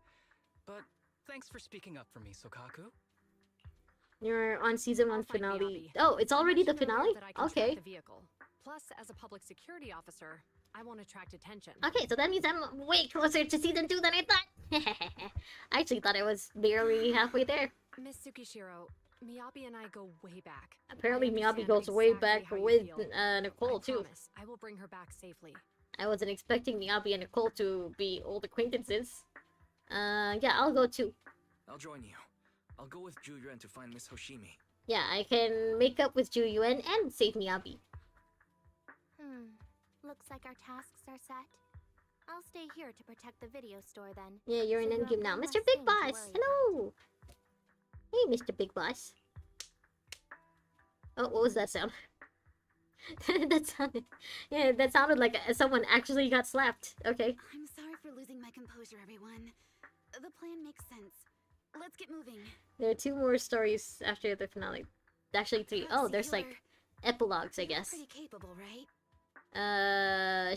But thanks for speaking up for me, Sokaku. You're on season 1 I'll find finale. Miyabi. Oh, it's I'll already let the you know finale? that I can Okay. track the vehicle. Plus, as a public security officer, I won't attract attention. Okay, so that means I'm way closer to season 2 than I thought. I actually thought I was barely halfway there. Miss Tsukishiro, Miyabi and I go way back. Apparently, I Miyabi understand goes way exactly back how you with feel. Nicole I too. promise, I will bring her back safely. I wasn't expecting Miyabi and Nicole to be old acquaintances. Yeah, I'll go too. I'll join you. I'll go with Ju Yuan to find Miss Hoshimi. Yeah, I can make up with Ju Yuan and save Miyabi. Looks like our tasks are set. I'll stay here to protect the video store then. Yeah, you're in So you endgame have now. one Mr. less Big thing to Boss! worry Hello! Hey, Mr. Big Boss. Oh, what was that sound? that sounded... Yeah, that sounded like someone actually got slapped. Okay. I'm sorry for losing my composure, everyone. The plan makes sense. Let's get moving. There are 2 more stories after the finale. Actually 3. Oh, there's like epilogues, I guess. Pretty capable, right?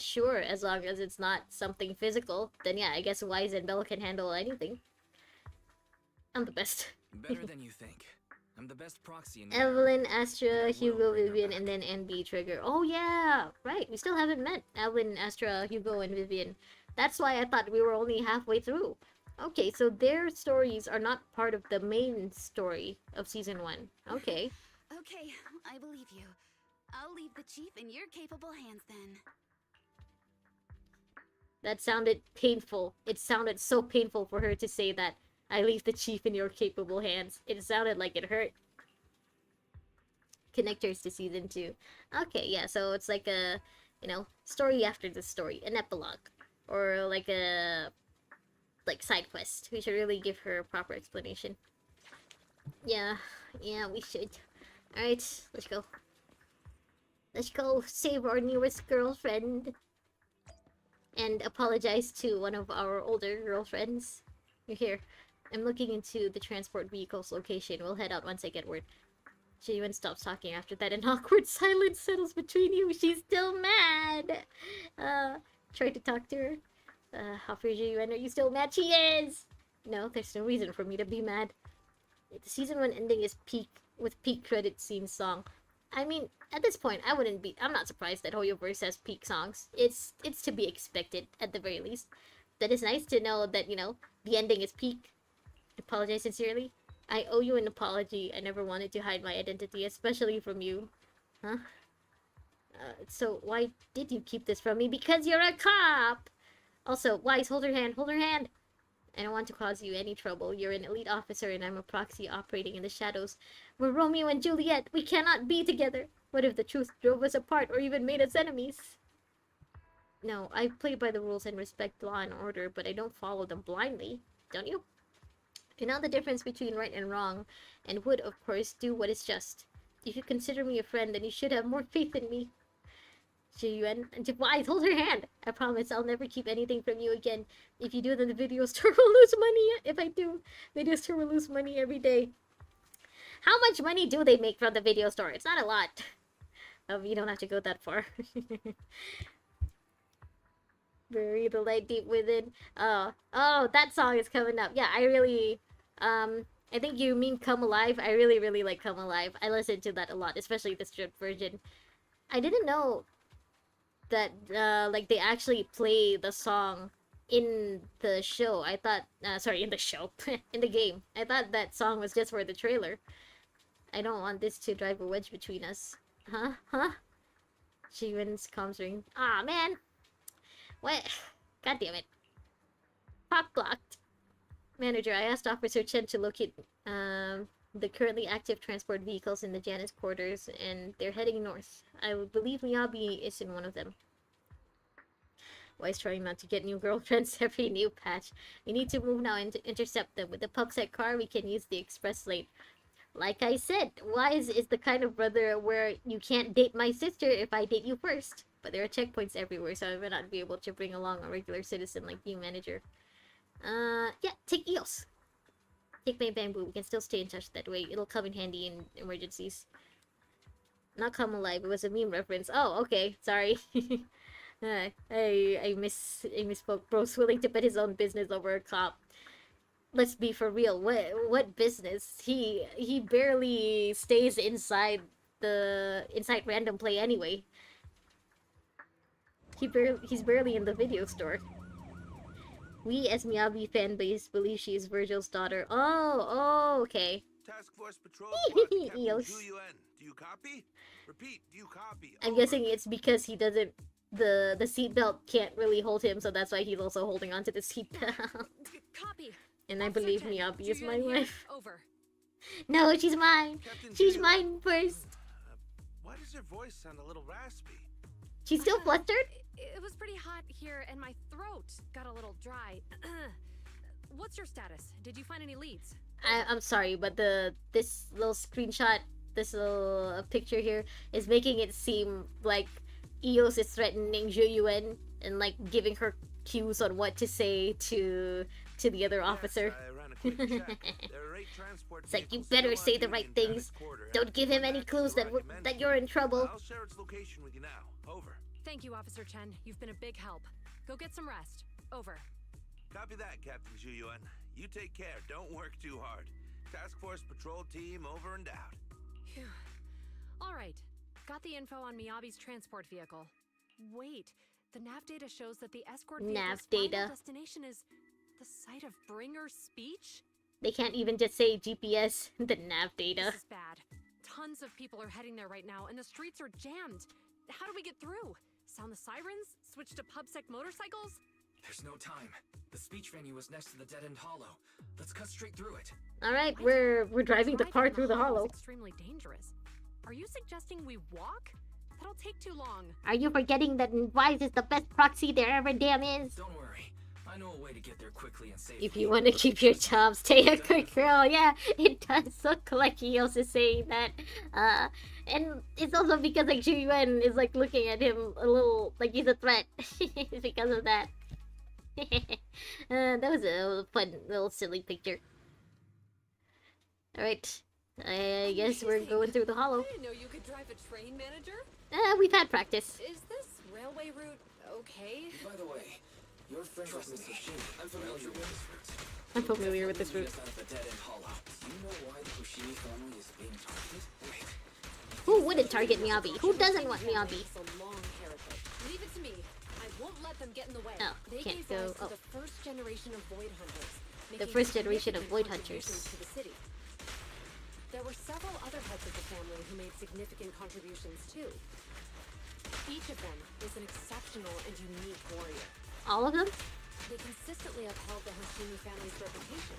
Sure, as long as it's not something physical. Then yeah, I guess Wise and Bella can handle anything. I'm the best. Better than you think. I'm the best proxy in Evelyn, Astra, Hugo, Vivian, and then NB Trigger. Oh yeah, right. We still haven't met Evelyn, Astra, Hugo, and Vivian. That's why I thought we were only halfway through. Okay, so their stories are not part of the main story of Season 1. Okay. Okay, I believe you. I'll leave the chief in your capable hands then. That sounded painful. It sounded so painful for her to say that. I leave the chief in your capable hands. It sounded like it hurt. Connectors to Season 2. Okay, yeah, so it's like a, you know, story after the story. An epilogue. Or like a... like, side quest. We should really give her a proper explanation. Yeah, we should. Alright, let's go. Let's go save our newest girlfriend. And apologize to one of our older girlfriends. You're here. I'm looking into the transport vehicle's location. We'll head out once I get word. Ji-Yuan stops talking after that. An awkward silence settles between you. She's still mad. Try to talk to her. After Ji-Yuan, are you still mad? She is! No, there's no reason for me to be mad. The Season 1 ending is with peak credit scene song. I mean, at this point, I'm not surprised that Hoyoverse has peak songs. It's to be expected, at the very least. That is nice to know that, you know, the ending is peak. Apologize sincerely. I owe you an apology. I never wanted to hide my identity, especially from you. Huh? So why did you keep this from me? Because you're a cop! Also, Wise, hold her hand, hold her hand! I don't want to cause you any trouble. You're an elite officer and I'm a proxy operating in the shadows. We're Romeo and Juliet. We cannot be together. What if the truth drove us apart or even made us enemies? No, I play by the rules and respect law and order, but I don't follow them blindly. Don't you? You know the difference between right and wrong, and would, of course, do what is just. If you consider me a friend, then you should have more faith in me. Ji-Yuan, Wise, hold her hand! I promise I'll never keep anything from you again. If you do, then the video store will lose money. If I do, video store will lose money every day. How much money do they make from the video store? It's not a lot. You don't have to go that far. Bury the light deep within. Oh, that song is coming up. Yeah, I really, I think you mean Come Alive. I really, really like Come Alive. I listen to that a lot, especially the stripped version. I didn't know that, like, they actually play the song in the show. I thought, sorry, in the show. In the game. I thought that song was just for the trailer. I don't want this to drive a wedge between us. Huh? Ji-Yuan's comms ring. Aw, man! What? God damn it. Pop blocked. Manager, I asked Officer Chen to locate the currently active transport vehicles in the Janus quarters, and they're heading north. I believe Miyabi is in one of them. Wise trying not to get new girlfriends every new patch. We need to move now and intercept them. With the Pugsec car, we can use the express lane. Like I said, Wise is the kind of brother where you can't date my sister if I date you first. But there are checkpoints everywhere, so I may not be able to bring along a regular citizen like you, manager. Yeah, take EOS. Take my bamboo. We can still stay in touch that way. It'll come in handy in emergencies. Not Come Alive. It was a meme reference. Oh, okay. Sorry. I misspoke. Bro's willing to put his own business over a cop. Let's be for real. What business? He barely stays inside random play anyway. He's barely in the video store. We as Miyabi fanbase believe she is Virgil's daughter. Oh, okay. Task Force Patrol Squad to Captain Eels. Zhu Yuan. Do you copy? Repeat, do you copy? I'm Over. guessing it's because he doesn't... The seatbelt can't really hold him, so that's why he's also holding onto the seatbelt. Copy. And I believe Miyabi is my wife. Over. No, she's mine. Captain She's Zhu Yuan. mine first. Why does your voice sound a little raspy? She's still flustered? It was pretty hot here, and my throat got a little dry. What's your status? Did you find any leads? I'm sorry, but this little screenshot, this little picture here, is making it seem like Eos is threatening Zhu Yuan and like giving her cues on what to say to the other officer. I ran a quick check. There are 8 transport It's like, you vehicles better still say on the duty right in things. Bandit Quarter. Don't give him One any matches clues the that recommended. you're in trouble. I'll share its location with you now. Over. Thank you, Officer Chen. You've been a big help. Go get some rest. Over. Copy that, Captain Zhu Yuan. You take care. Don't work too hard. Task Force Patrol Team over and out. Phew. All right. Got the info on Miyabi's transport vehicle. Wait, the nav data shows that the escort vehicle's Nav data. final destination is the site of Bringer's speech? They can't even just say GPS, the nav data. This is bad. Tons of people are heading there right now, and the streets are jammed. How do we get through? Sound the sirens? Switch to pubsec motorcycles? There's no time. The speech venue is next to the dead-end hollow. Let's cut straight through it. Alright, we're driving the car through the hollow. Is extremely dangerous. Are you suggesting we walk? That'll take too long. Are you forgetting that Wise is the best proxy there ever damn is? Don't worry. I know a way to get there quickly and safely. If you want to keep your job, stay a good girl. Yeah, it does look like Eos is saying that. And it's also because like Zhu Yuan is like looking at him a little like he's a threat. Because of that. That was a fun little silly picture. Alright. I guess we're going through the hollow. I didn't know you could drive a train, manager. We've had practice. Is this railway route okay? By the way, your friend was Miss Hoshimi. I'm familiar with this route. I'm familiar with this route. Out of the dead-end hollow. Do you know why the Hoshimi family is being targeted? Wait. Who wouldn't target Miyabi? Who doesn't want Miyabi? It's a long heritage. Leave it to me. I won't let them get in the way. Oh, They can't gave go. rise to Oh. the first generation of Void Hunters. The making first generation of significant Void contributions Hunters. to the city. There were several other heads of the family who made significant contributions too. Each of them is an exceptional and unique warrior. All of them? They consistently upheld the Hoshimi family's reputation.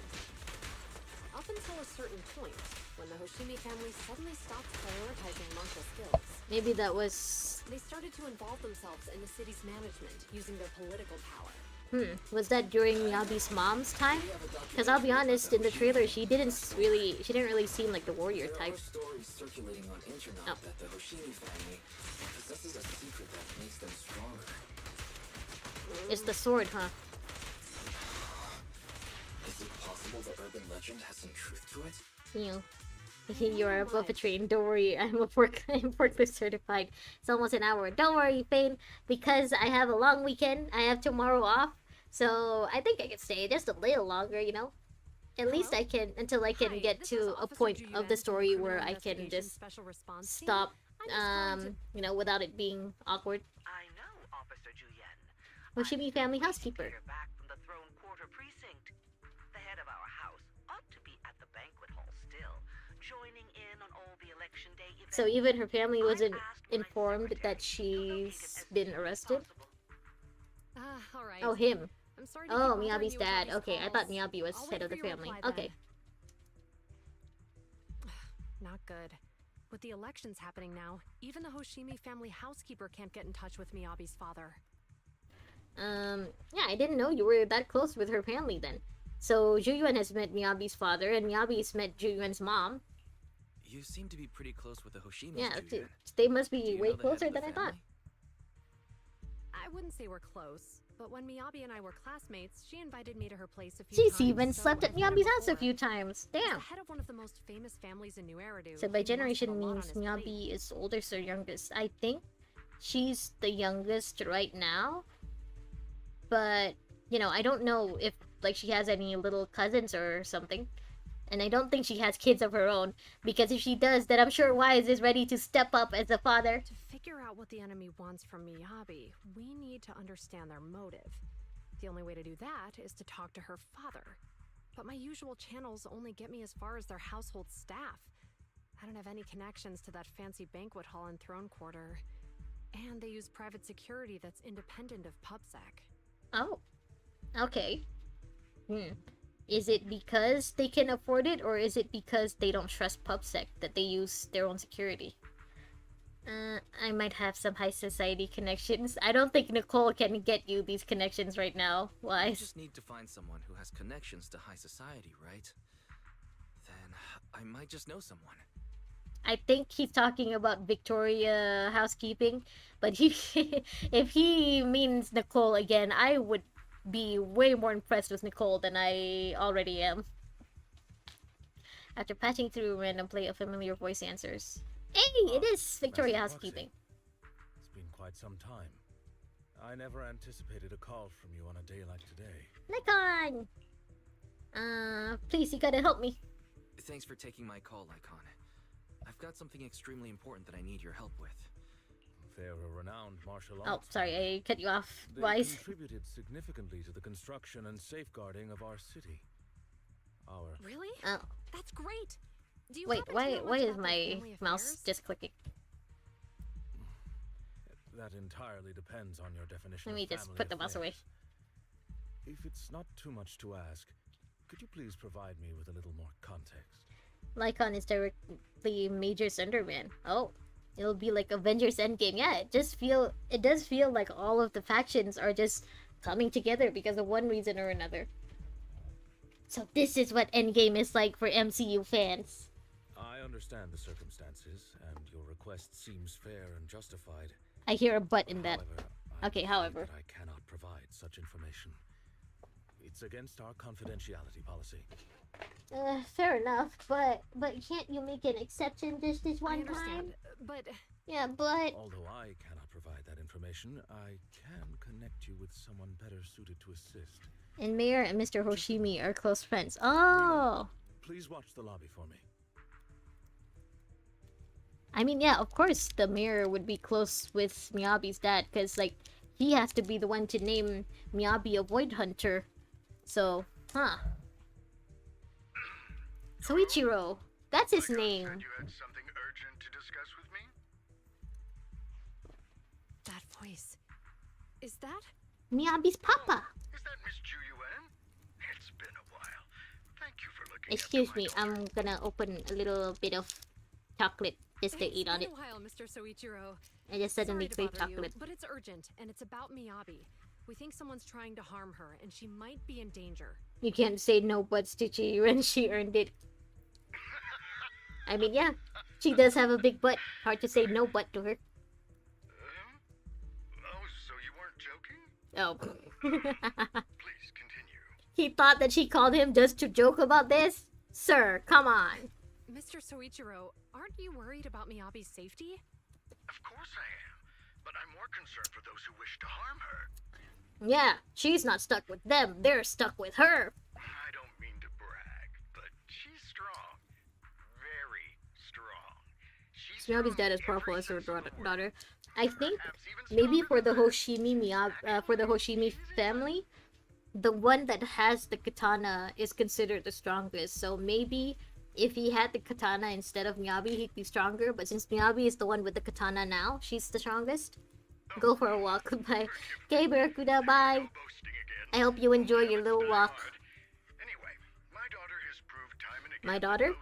Up until a certain point, when the Hoshimi family suddenly stopped prioritizing martial skills. Maybe that was... They started to involve themselves in the city's management, using their political power. Was that during Miyabi's mom's time? Because I'll be honest, in the trailer, she didn't really seem like the warrior type. There are stories circulating on internet that the Hoshimi family possesses a secret that makes them stronger. It's the sword, huh? Is it possible the urban legend has some truth to it? You know, you're above a train. Don't worry, I'm forklift certified. It's almost an hour. Don't worry, Fane, because I have a long weekend. I have tomorrow off, so I think I can stay just a little longer. You know, at least I can until I can get to a point of the story where I can just stop. You know, without it being awkward. I know, Officer Juyen. Hoshimi family housekeeper. You're back from the Throne Quarter precinct. The head of our house ought to be at the banquet hall still, joining in on all the election day events. So even her family wasn't informed that she's been arrested? All right. Oh, him. I'm sorry to Oh, keep bothering Miyabi's you with all dad. these Okay, I calls. thought Miyabi was I'll head wait of the for your family. reply Okay. then. Not good. With the elections happening now, even the Hoshimi family housekeeper can't get in touch with Miyabi's father. Yeah, I didn't know you were that close with her family then. So Zhu Yuan has met Miyabi's father, and Miyabi's met Zhu Yuan's mom. You seem to be pretty close with the Hoshimis, Yeah, Juyen. they must Do be you way know the head closer of the than I thought. family? I wouldn't say we're close, but when Miyabi and I were classmates, she invited me to her place a few She's times. even so slept at I've met her Miyabi's house a before. few times. As Damn. the head of one of the most famous families in New Eridu. So by he must generation have a lot on means his plate. Miyabi is oldest or youngest. I think she's the youngest right now. But, you know, I don't know if like she has any little cousins or something. And I don't think she has kids of her own. Because if she does, then I'm sure Wise is ready to step up as a father. To figure out what the enemy wants from Miyabi, we need to understand their motive. the only way to do that is to talk to her father. But my usual channels only get me as far as their household staff. I don't have any connections to that fancy banquet hall and throne quarter. And they use private security that's independent of PubSec. Oh. Okay. Is it because they can afford it, or is it because they don't trust PubSec that they use their own security? I might have some high society connections. I don't think Nicole can get you these connections right now. Why? You just need to find someone who has connections to high society, right? Then I might just know someone. I think he's talking about Victoria housekeeping, but if he means Nicole again, I would be way more impressed with Nicole than I already am. After patching through random play, a familiar voice answers. Hey, it is Victoria housekeeping. It's been quite some time. I never anticipated a call from you on a day like today. Lycon! Please, you gotta help me. Thanks for taking my call, Lycon. I've got something extremely important that I need your help with. They're a renowned martial arts. Oh, sorry, I cut you off. They Wise. contributed significantly to the construction and safeguarding of our city. Really? Oh. That's great. Do you Wait, happen to know why much is about their my family mouse affairs? just clicking? That entirely depends on your definition Let me of just family put the mouse away. affairs. If it's not too much to ask, could you please provide me with a little more context? Lycon is directly Major Sunderman. Oh, it'll be like Avengers Endgame. Yeah, it does feel like all of the factions are just coming together because of one reason or another. So this is what Endgame is like for MCU fans. I understand the circumstances, and your request seems fair and justified. I hear a but in that. However, Okay, I cannot provide such information. It's against our confidentiality policy. Fair enough, but can't you make an exception just this I one understand, time? but Yeah, but Although I cannot provide that information, I can connect you with someone better suited to assist. and Mayor and Mr. Hoshimi are close friends. Oh, Please watch the lobby for me. I mean, yeah, of course the mayor would be close with Miyabi's dad, because, like, he has to be the one to name Miyabi a Void Hunter. So, huh. Soichiro. That's his name. You had something urgent to discuss with me? that voice. Is that? Miyabi's papa. Is that Miss Juyuan? It's been a while. Thank you for looking Excuse me, I'm gonna open a little bit of chocolate just to eat on it. It's been a while, Mr. Soichiro. I just suddenly Sorry crave to bother you, chocolate. but it's urgent, and it's about Miyabi. We think someone's trying to harm her, and she might be in danger. You can't say no buts to Chiyu, and she earned it. I mean, yeah, she does have a big butt. Hard to say no butt to her. Oh, so you weren't joking? Oh. Please continue. He thought that she called him just to joke about this? Sir, come on. Mr. Soichiro, aren't you worried about Miyabi's safety? Of course I am, but I'm more concerned for those who wish to harm her. Yeah, she's not stuck with them. They're stuck with her. I don't mean to brag, but she's strong. Very strong. Miyabi's dad is powerful as her daughter. I think maybe for the Hoshimi for the Hoshimi family, the one that has the katana is considered the strongest. So maybe if he had the katana instead of Miyabi, he'd be stronger. But since Miyabi is the one with the katana now, she's the strongest. Go for a walk. Bye. Okay, Barakuda, bye. I hope you enjoy your little walk. My daughter?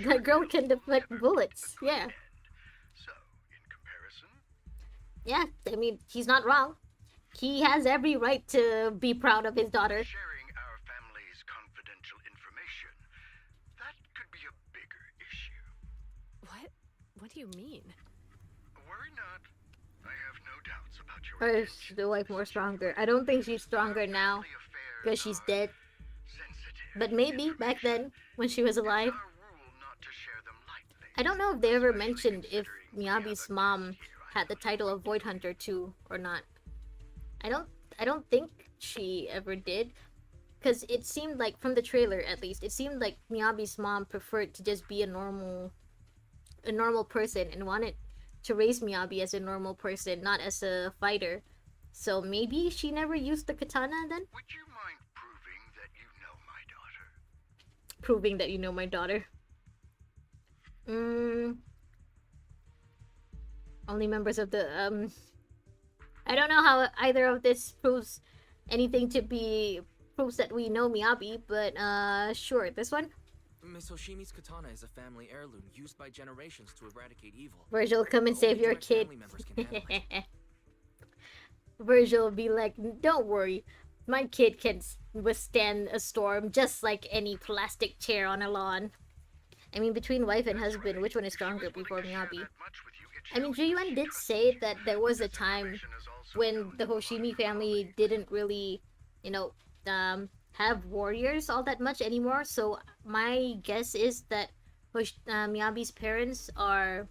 My girl can deflect bullets. Yeah. Yeah, I mean, he's not wrong. He has every right to be proud of his daughter. Sharing our family's confidential information, that could be a bigger issue. What do you mean? Worry not. I have no doubts about your Or is the wife more stronger? I don't think she's stronger now because she's dead. But maybe back then when she was alive. I don't know if they ever mentioned if Miyabi's mom had the title of Void Hunter too or not. I don't think she ever did, because it seemed like from the trailer at least, it seemed like Miyabi's mom preferred to just be a normal person and wanted to raise Miyabi as a normal person, not as a fighter. So maybe she never used the katana then? Would you mind proving that you know my daughter? Proving that you know my daughter. Only members of the I don't know how either of this proves anything to be proves that we know Miyabi, but sure, this one. Miss Hoshimi's katana is a family heirloom used by generations to eradicate evil. Virgil, come and save Only your direct kid. family members can handle it. Virgil will be like, don't worry, my kid can withstand a storm just like any plastic chair on a lawn. I mean, between wife and husband, which one is stronger before Miyabi? I mean, Juyuan did say that there was a time when the Hoshimi family didn't really, you know, have warriors all that much anymore. So my guess is that Miyabi's parents are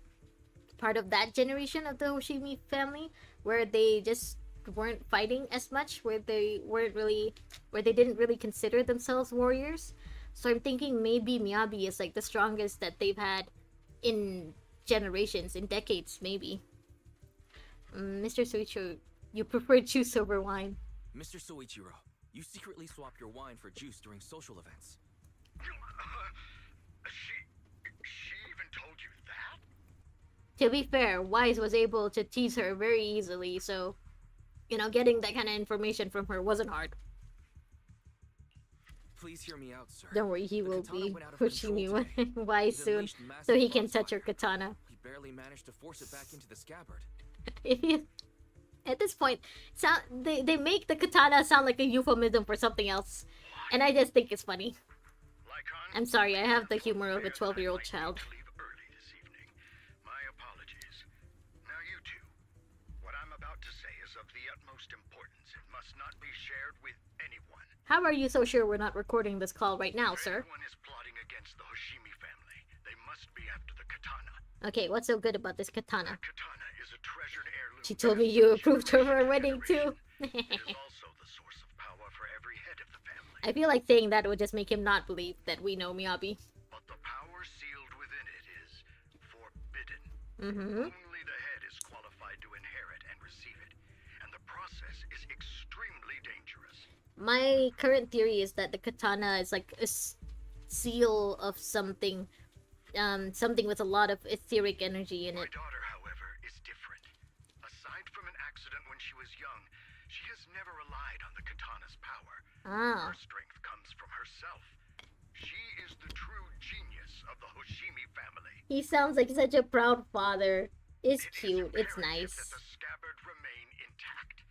part of that generation of the Hoshimi family, where they just weren't fighting as much, where they didn't really consider themselves warriors. So I'm thinking maybe Miyabi is like the strongest that they've had in generations, in decades, maybe. Mr. Soichiro, you prefer juice over wine. Mr. Soichiro, you secretly swap your wine for juice during social events. She even told you that? To be fair, Wise was able to tease her very easily, so, you know, getting that kind of information from her wasn't hard. Please hear me out, sir. Don't worry, he will be pushing you Wise soon, so he can touch her katana. He barely managed to force it back into the scabbard. If you, at this point, they make the katana sound like a euphemism for something else, and I just think it's funny. I'm sorry, I have the humor of a 12-year-old child. My apologies. Now you two, what I'm about to say is of the utmost importance. It must not be shared with anyone. How are you so sure we're not recording this call right now, sir? Everyone is plotting against the Hoshimi family. They must be after the katana. Okay, what's so good about this katana? The katana is a treasured heirloom. She told me you approved of her wedding too. It is also the source of power for every head of the family. I feel like saying that would just make him not believe that we know Miyabi. But the power sealed within it is forbidden. Only the head is qualified to inherit and receive it, and the process is extremely dangerous. My current theory is that the katana is like a seal of something, something with a lot of etheric energy in it. My daughter, however, is different. Aside from an accident when she was young, she has never relied on the katana's power. Her strength comes from herself. She is the true genius of the Hoshimi family. He sounds like such a proud father. It's cute. It's nice. That the scabbard remain intact.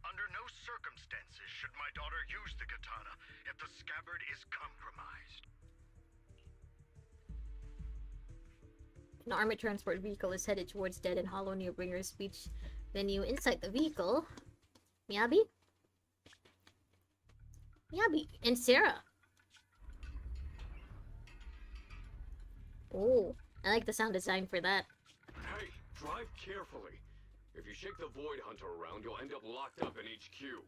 Under no circumstances should my daughter use the katana if the scabbard is compromised. An armored transport vehicle is headed towards Dead and Hollow near Bringer's speech venue. Inside the vehicle, Miyabi? Miyabi and Sarah. Oh, I like the sound design for that. Hey, drive carefully. If you shake the Void Hunter around, you'll end up locked up in HQ.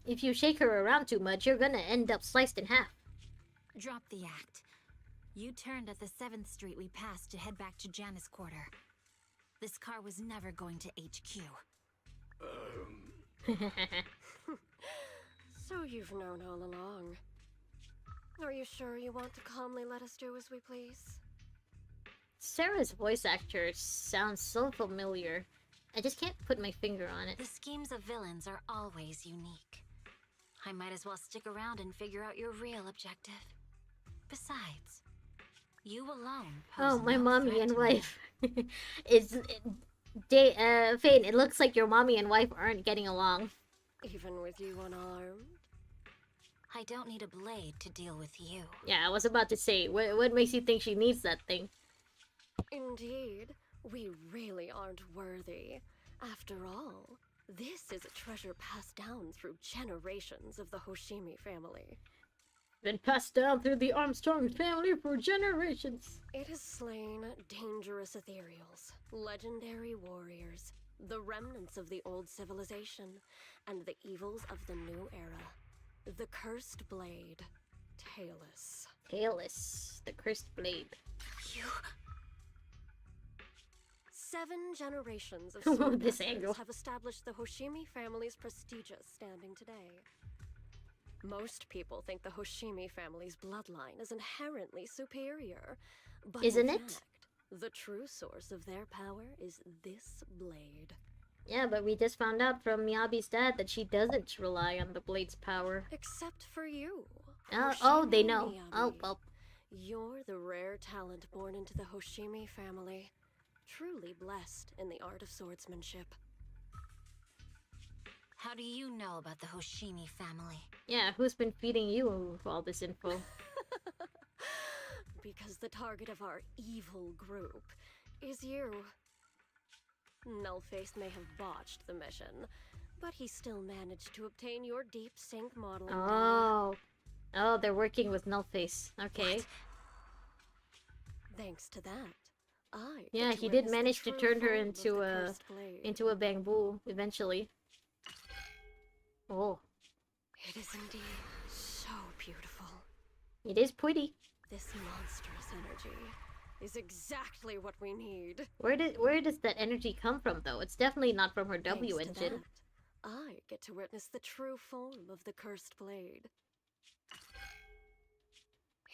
If you shake her around too much, you're gonna end up sliced in half. Drop the act. You turned at the 7th Street we passed to head back to Janus Quarter. This car was never going to HQ. So you've known all along. Are you sure you want to calmly let us do as we please? Sarah's voice actor sounds so familiar. I just can't put my finger on it. The schemes of villains are always unique. I might as well stick around and figure out your real objective. Besides, you alone pose my no mommy threat and to wife. Fane, it looks like your mommy and wife aren't getting along. Even with you unarmed? I don't need a blade to deal with you. Yeah, I was about to say, what makes you think she needs that thing? Indeed, we really aren't worthy. After all, this is a treasure passed down through generations of the Hoshimi family. Been passed down through the Armstrong family for generations. It has slain dangerous ethereals, legendary warriors, the remnants of the old civilization, and the evils of the new era. The cursed blade, Talus. Talus, the cursed blade. You... 7 generations of This swordmasters angle. have established the Hoshimi family's prestigious standing today. Most people think the Hoshimi family's bloodline is inherently superior, but Isn't in it? fact, the true source of their power is this blade. Yeah, but we just found out from Miyabi's dad that she doesn't rely on the blade's power. Except for you. Oh, they Hoshimi know. Miyabi. Oh, well. You're the rare talent born into the Hoshimi family. Truly blessed in the art of swordsmanship. How do you know about the Hoshimi family? Yeah, who's been feeding you all this info? Because the target of our evil group is you. Nullface may have botched the mission, but he still managed to obtain your deep sync modeling. Oh. Oh, they're working with Nullface. Okay. What? Thanks to that, Yeah, he did manage to turn her into a bamboo eventually. Oh. It is indeed so beautiful. It is pretty. This monstrous energy is exactly what we need. Where does that energy come from though? It's definitely not from her W Thanks to engine. that, I get to witness the true form of the cursed blade.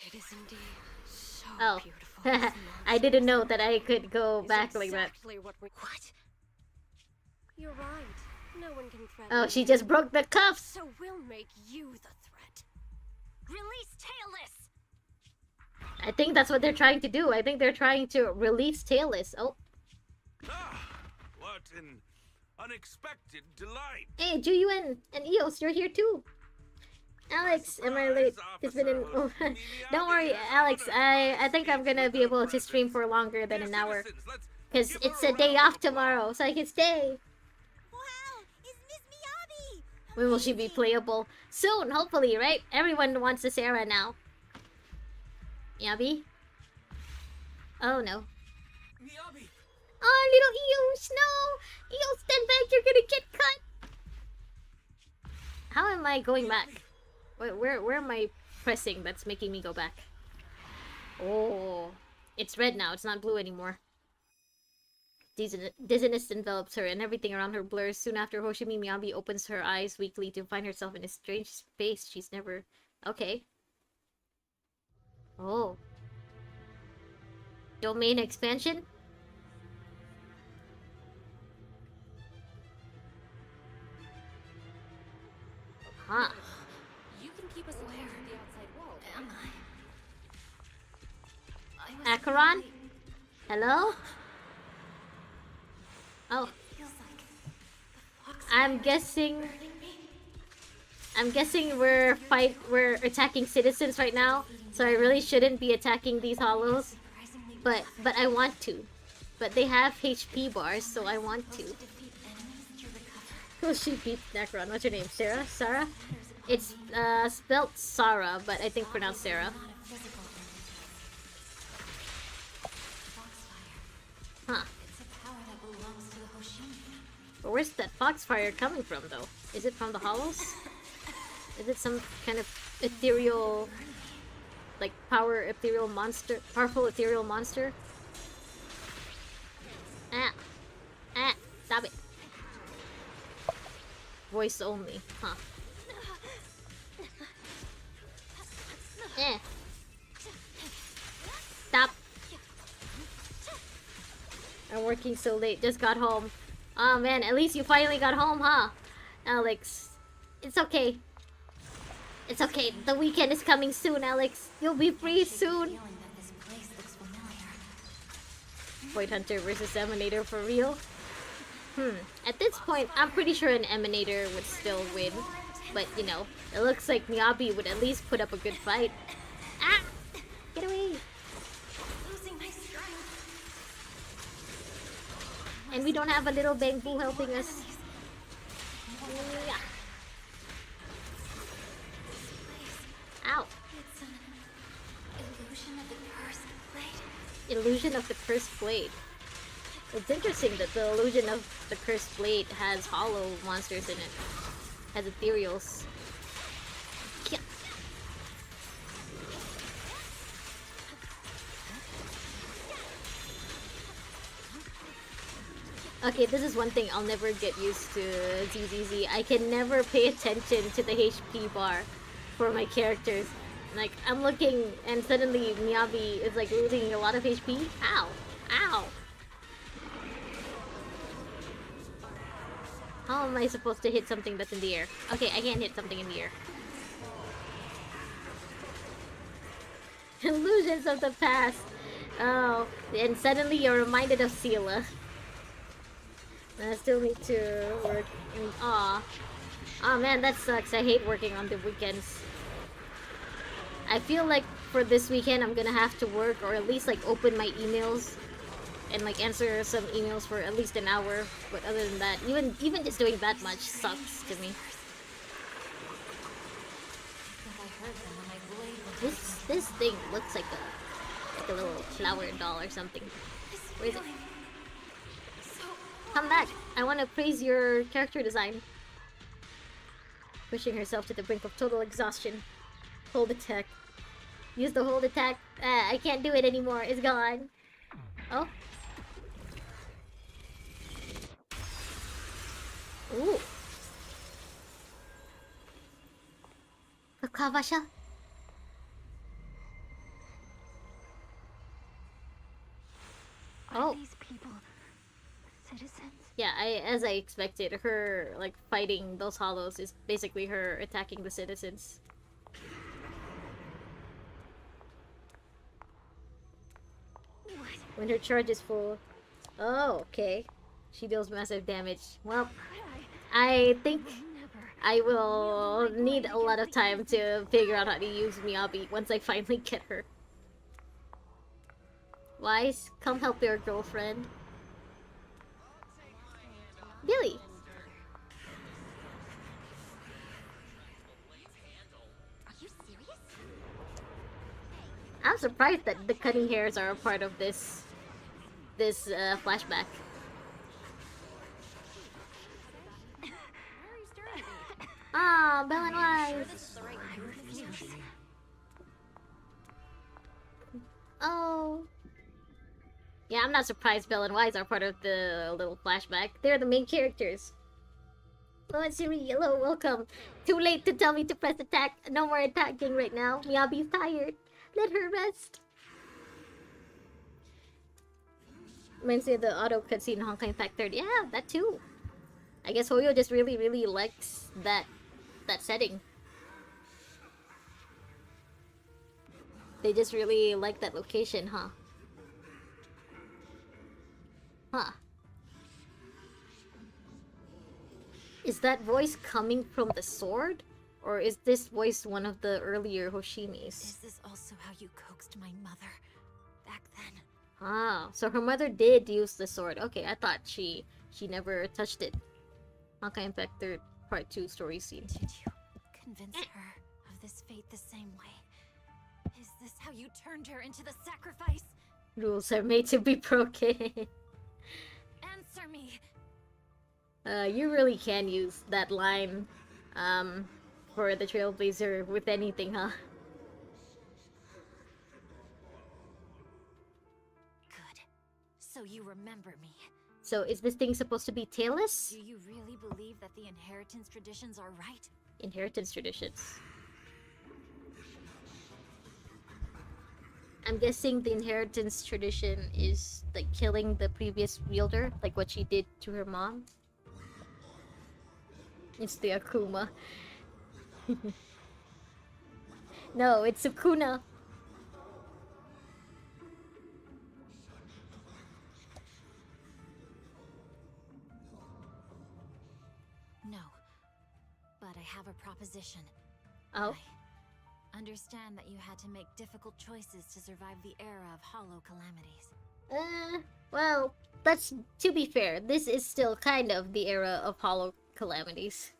It is indeed so beautiful. I didn't know that I could go back like that. Exactly what? You're right. No one can threaten Oh, me. she just broke the cuffs! So we'll make you the threat. Release Tailless! I think that's what they're trying to do. I think they're trying to release Tailless. Oh. What an unexpected delight. Hey, Juyuan and Eos, you're here too. Alex, am I late? It's been an... Oh, don't worry, Alex. I think I'm gonna be able to stream for longer than an hour. Because it's a day off tomorrow, so I can stay. When will she be playable? Soon, hopefully, right? Everyone wants a Sarah now. Miyabi? Oh no. Miyabi! Oh, little Eos, no! Eos, stand back, you're gonna get cut! How am I going back? Where am I pressing that's making me go back? Oh. It's red now, it's not blue anymore. Dizziness envelops her, and everything around her blurs. Soon after, Hoshimi Miyabi opens her eyes weakly to find herself in a strange space she's never... Okay. Oh. Domain expansion? Huh. You can keep us away from the outside world. Am I? Acheron? Hello? Oh. I'm guessing we're attacking citizens right now, so I really shouldn't be attacking these hollows. But I want to. But they have HP bars, so I want to. Oh, she beat Necron. What's her name? Sarah? Sarah? It's spelt Sarah, but I think pronounced Sarah. Huh. But where's that foxfire coming from, though? Is it from the hollows? Is it some kind of ethereal, like powerful ethereal monster? Stop it. Voice only, huh? Stop. I'm working so late, just got home. Oh man, at least you finally got home, huh? Alex. It's okay. It's okay, the weekend is coming soon, Alex. You'll be free soon. Void Hunter versus Emanator for real? At this point, I'm pretty sure an Emanator would still win. But, you know, it looks like Miyabi would at least put up a good fight. Ah! Get away! Losing my strength. And we don't have a little bamboo helping us. Yeah. Ow. It's an illusion of the cursed blade. Illusion of the cursed blade. It's interesting that the illusion of the cursed blade has hollow monsters in it. Has ethereals. Yeah. Okay, this is one thing I'll never get used to, ZZZ. I can never pay attention to the HP bar for my characters. Like, I'm looking and suddenly Miyabi is like losing a lot of HP. Ow! Ow! How am I supposed to hit something that's in the air? Okay, I can't hit something in the air. Illusions of the past. Oh, and suddenly you're reminded of Sela. I still need to work. Aw. Oh man, that sucks. I hate working on the weekends. I feel like for this weekend I'm gonna have to work or at least like open my emails and like answer some emails for at least an hour. But other than that, even just doing that much sucks to me. This thing looks like a little flower doll or something. Where is it? Come back! I want to praise your character design. Pushing herself to the brink of total exhaustion. Hold attack. Use the hold attack. I can't do it anymore. It's gone. Oh. Ooh. Kakabasha. Oh. These people citizens? Yeah, as I expected, her like fighting those hollows is basically her attacking the citizens. When her charge is full. Oh, okay. She deals massive damage. Well, I think I will need a lot of time to figure out how to use Miyabi once I finally get her. Wise, come help your girlfriend. Billy! Are you serious? I'm surprised that the cutting hairs are a part of this flashback. Ah, Belle and Wise! Oh. Yeah, I'm not surprised Belle and Wise are part of the little flashback. They're the main characters. Oh, it's Siri. Hello, welcome. Too late to tell me to press attack. No more attacking right now. Miyabi's tired. Let her rest. Reminds me of the auto cutscene in Honkai Impact 3. Yeah, that too. I guess Hoyo just really likes that setting. They just really like that location, huh? Huh. Is that voice coming from the sword? Or is this voice one of the earlier Hoshimis? Is this also how you coaxed my mother back then? Ah, so her mother did use the sword. Okay, I thought she never touched it. Honkai Impact 3 Part 2 story scene. Did you convince her of this fate the same way? Is this how you turned her into the sacrifice? Rules are made to be broken. Answer me! You really can use that line, for the Trailblazer with anything, huh? Good. So you remember me. So is this thing supposed to be tailless? Do you really believe that the inheritance traditions are right? Inheritance traditions. I'm guessing the inheritance tradition is like killing the previous wielder, like what she did to her mom. It's the Akuma. No, it's Sukuna. No. But I have a proposition. Oh? I understand that you had to make difficult choices to survive the era of hollow calamities. Well, that's to be fair. This is still kind of the era of hollow calamities.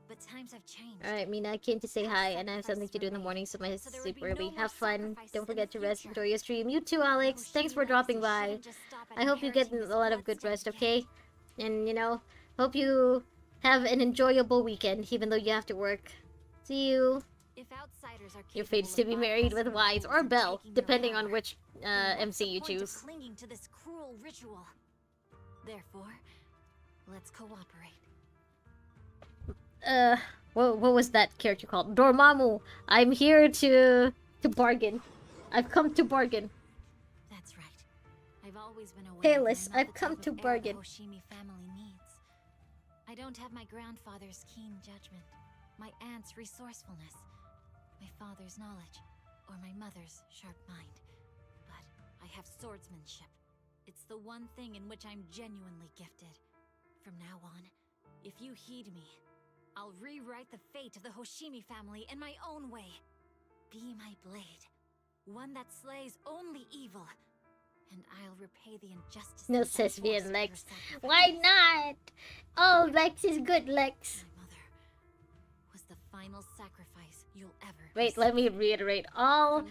But times have changed. Alright, Mina, I came to say hi, and I have something to do in the morning, so I sleep early. Have fun. Don't forget to rest. Enjoy your stream. You too, Alex. Thanks for dropping by. I hope you get a lot of good rest, okay? And, you know, hope you have an enjoyable weekend, even though you have to work. See you. If outsiders are Your fate is to be married with Wise or Belle, depending on which MC you choose. Clinging to this cruel ritual. Therefore, let's cooperate. What was that character called? Dormammu. I'm here to bargain. I've come to bargain. That's right. I've always been aware Tailless, that I'm not I've the come type to of heir bargain. the Hoshimi family needs. I don't have my grandfather's keen judgment, my aunt's resourcefulness, my father's knowledge, or my mother's sharp mind. But I have swordsmanship. It's the one thing in which I'm genuinely gifted. From now on, if you heed me, I'll rewrite the fate of the Hoshimi family in my own way. Be my blade, one that slays only evil, and I'll repay the injustice. No Sesvian Lex. Why not? Oh, Lex is good, Lex. My mother was the final sacrifice you'll ever Wait, let me reiterate. All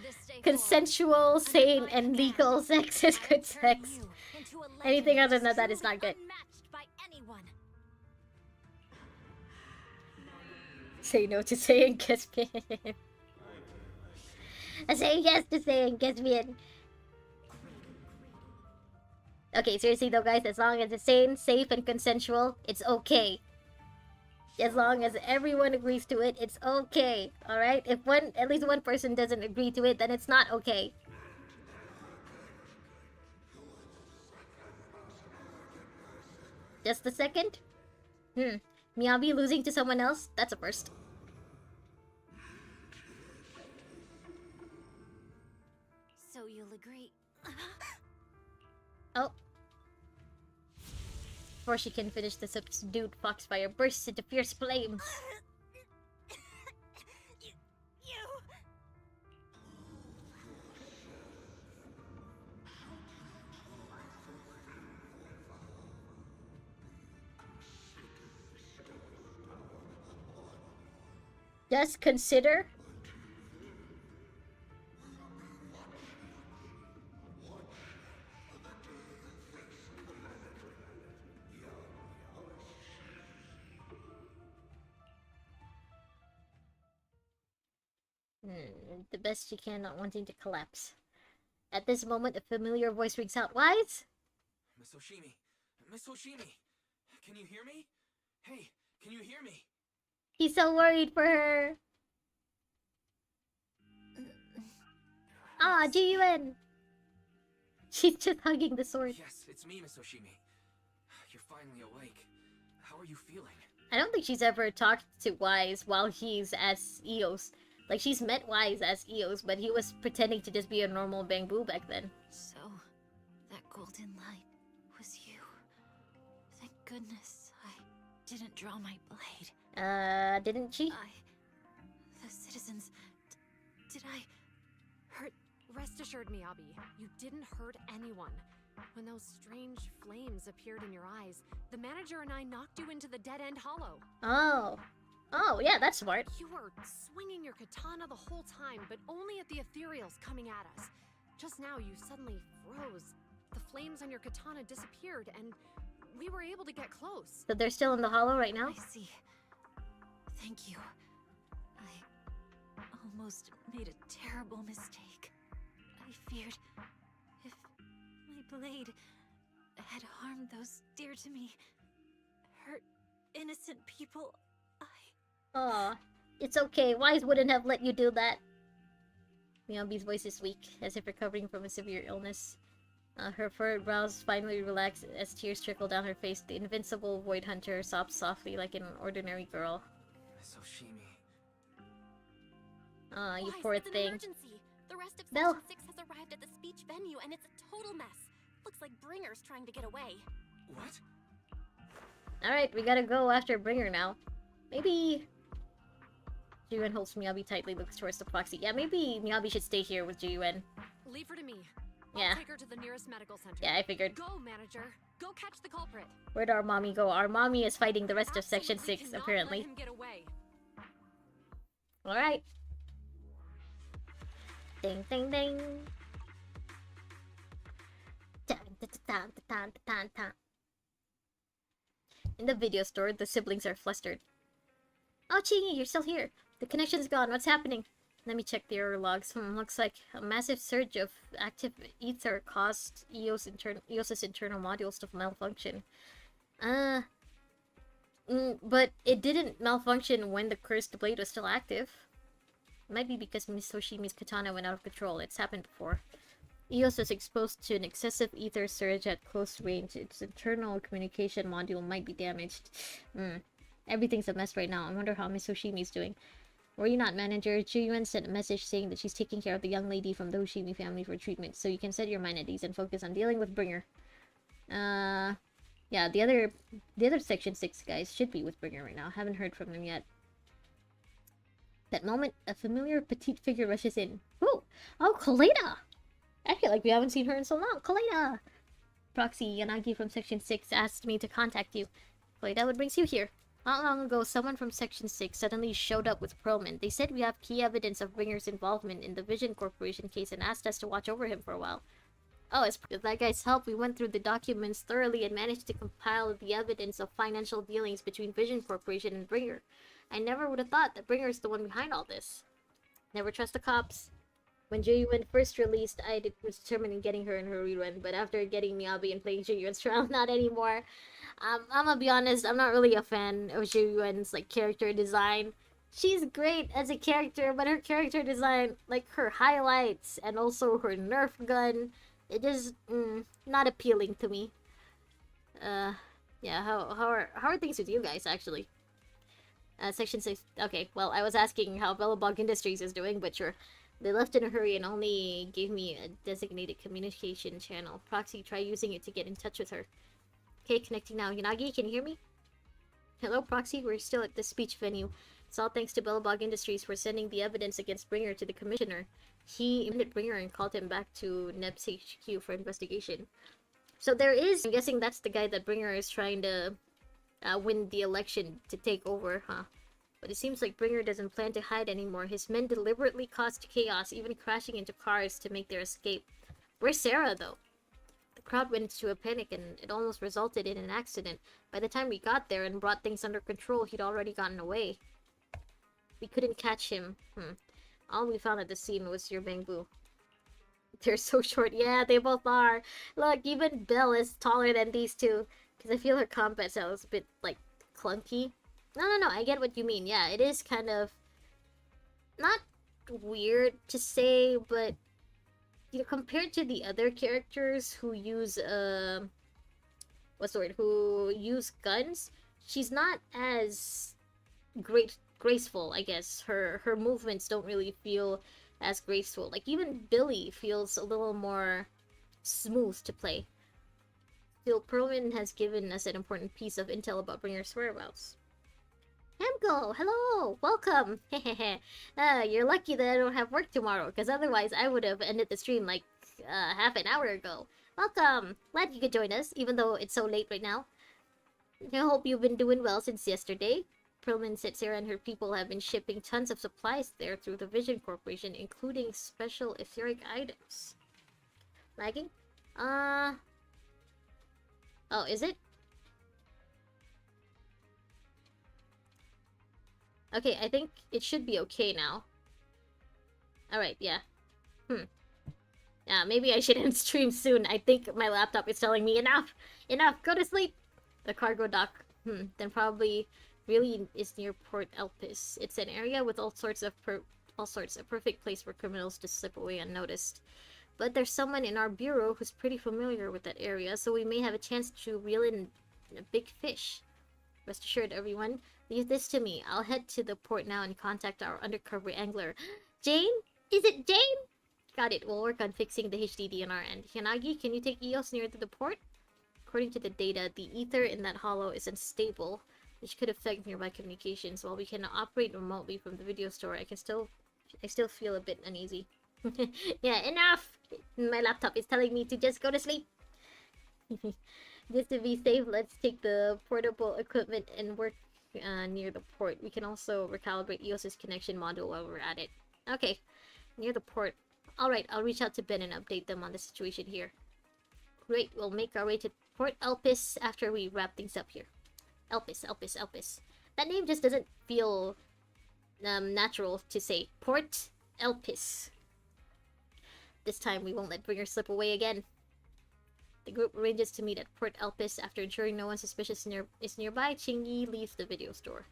consensual, sane, and legal sex is good sex. Anything other than that is not good. by anyone. Say no to saying Caspian. I say yes to saying Caspian. Okay, seriously though, guys, as long as it's sane, safe, and consensual, it's okay. As long as everyone agrees to it, it's okay. Alright? If at least one person doesn't agree to it, then it's not okay. Just a second? Miyabi losing to someone else? That's a first. So you'll agree. Oh. Before she can finish, the subdued foxfire bursts into fierce flames. Just consider. The best she can, not wanting to collapse. At this moment, a familiar voice rings out. Wise? Miss Hoshimi! Miss Hoshimi! Can you hear me? Hey, can you hear me? He's so worried for her. Ah, Ji-Yuan! She's just hugging the sword. Yes, it's me, Miss Hoshimi. You're finally awake. How are you feeling? I don't think she's ever talked to Wise while he's as Eos. Like, she's met Wise as Eos, but he was pretending to just be a normal Bangbu back then. So, that golden light was you. Thank goodness I didn't draw my blade. Didn't she? The citizens... did I... hurt... Rest assured, Miyabi, you didn't hurt anyone. When those strange flames appeared in your eyes, the manager and I knocked you into the dead-end hollow. Oh. Oh, yeah, that's smart. You were swinging your katana the whole time, but only at the ethereals coming at us. Just now, you suddenly froze. The flames on your katana disappeared, and we were able to get close. So they're still in the hollow right now? I see. Thank you. I almost made a terrible mistake. I feared if my blade had harmed those dear to me, hurt innocent people, Aw, it's okay. Wise wouldn't have let you do that. Miyabi's voice is weak, as if recovering from a severe illness. Her furrowed brows finally relax as tears trickle down her face. The invincible Void Hunter sobs softly like an ordinary girl. Miss Hoshimi. Aw, you Wise, poor it's an thing. emergency. The rest of Belle. Section 6 has arrived at the speech venue, and it's a total mess. Looks like Bringer's trying to get away. What? Alright, we gotta go after Bringer now. Maybe... Ji-Yuan holds Miyabi tightly, looks towards the proxy. Yeah, maybe Miyabi should stay here with Ji-Yuan. Leave her to me. Yeah. I'll take her to the nearest medical center. Yeah, I figured. Go, manager. Go catch the culprit. Where'd our mommy go? Our mommy is fighting the rest of Section 6, Cannot apparently. let him get away. Alright. Ding, ding, ding. Dun, dun, dun, dun, dun, dun. In the video store, the siblings are flustered. Oh, Chingy, you're still here. The connection's gone. What's happening? Let me check the error logs. Looks like a massive surge of active ether caused EOS's internal modules to malfunction. But it didn't malfunction when the cursed blade was still active. Might be because Miss Hoshimi's katana went out of control. It's happened before. EOS was exposed to an excessive ether surge at close range. Its internal communication module might be damaged. Everything's a mess right now. I wonder how Miss Hoshimi's doing. Worry not, manager. Juyuan sent a message saying that she's taking care of the young lady from the Hoshimi family for treatment, so you can set your mind at ease and focus on dealing with Bringer. Yeah, the other Section 6 guys should be with Bringer right now. Haven't heard from them yet. That moment, a familiar petite figure rushes in. Oh, Kaleda! I feel like we haven't seen her in so long. Kaleda! Proxy, Yanagi from Section 6 asked me to contact you. Kaleda, what brings you here? Not long ago, someone from Section 6 suddenly showed up with Perlman. They said we have key evidence of Bringer's involvement in the Vision Corporation case and asked us to watch over him for a while. Oh, as with that guy's help, we went through the documents thoroughly and managed to compile the evidence of financial dealings between Vision Corporation and Bringer. I never would have thought that Bringer is the one behind all this. Never trust the cops. When Juyuan first released, I was determined in getting her in her rerun, but after getting Miyabi and playing Juyuan's trial, not anymore. I'm gonna be honest, I'm not really a fan of Juyuan's like character design. She's great as a character, but her character design, like her highlights and also her Nerf gun, it is not appealing to me. Yeah, how are things with you guys actually? Section 6. Okay, well, I was asking how Bellabog Industries is doing, but sure. They left in a hurry and only gave me a designated communication channel. Proxy, try using it to get in touch with her. Okay, connecting now. Yanagi, can you hear me? Hello, Proxy. We're still at the speech venue. It's all thanks to Bellabog Industries for sending the evidence against Bringer to the commissioner. He imitated Bringer and called him back to NEP's HQ for investigation. So there is... I'm guessing that's the guy that Bringer is trying to win the election to take over, huh? But it seems like Bringer doesn't plan to hide anymore. His men deliberately caused chaos, even crashing into cars to make their escape. Where's Sarah, though? The crowd went into a panic and it almost resulted in an accident. By the time we got there and brought things under control, he'd already gotten away. We couldn't catch him. All we found at the scene was your bamboo. They're so short. Yeah, they both are. Look, even Belle is taller than these two. Because I feel her combat style is a bit, like, clunky. No, I get what you mean. Yeah, it is kind of... not weird to say, but... you know, compared to the other characters who use, what's the word? Who use guns, she's not as graceful, I guess. Her movements don't really feel as graceful. Like, even Billy feels a little more smooth to play. Still, Perlman has given us an important piece of intel about Bringer's whereabouts. Hamgo, hello! Welcome! You're lucky that I don't have work tomorrow, because otherwise I would have ended the stream like half an hour ago. Welcome! Glad you could join us, even though it's so late right now. I hope you've been doing well since yesterday. Perlman said Sarah and her people have been shipping tons of supplies there through the Vision Corporation, including special etheric items. Lagging? Oh, is it? Okay, I think it should be okay now. Alright, yeah. Yeah, maybe I should end stream soon. I think my laptop is telling me enough! Enough! Go to sleep! The cargo dock. Then probably really is near Port Elpis. It's an area with all sorts. A perfect place for criminals to slip away unnoticed. But there's someone in our bureau who's pretty familiar with that area, so we may have a chance to reel in a big fish. Rest assured, everyone. Leave this to me. I'll head to the port now and contact our undercover angler. Jane? Is it Jane? Got it. We'll work on fixing the HDD on our end. Yanagi, can you take EOS near to the port? According to the data, the ether in that hollow is unstable, which could affect nearby communications. While we can operate remotely from the video store, I still feel a bit uneasy. Yeah, enough! My laptop is telling me to just go to sleep. Just to be safe, let's take the portable equipment and work near the port. We can also recalibrate EOS's connection module while we're at it. Okay, near the port. Alright, I'll reach out to Ben and update them on the situation here. Great, we'll make our way to Port Elpis after we wrap things up here. Elpis. That name just doesn't feel natural to say. Port Elpis. This time we won't let Bringer slip away again. The group arranges to meet at Port Elpis. After ensuring no one suspicious is nearby, Chingy leaves the video store.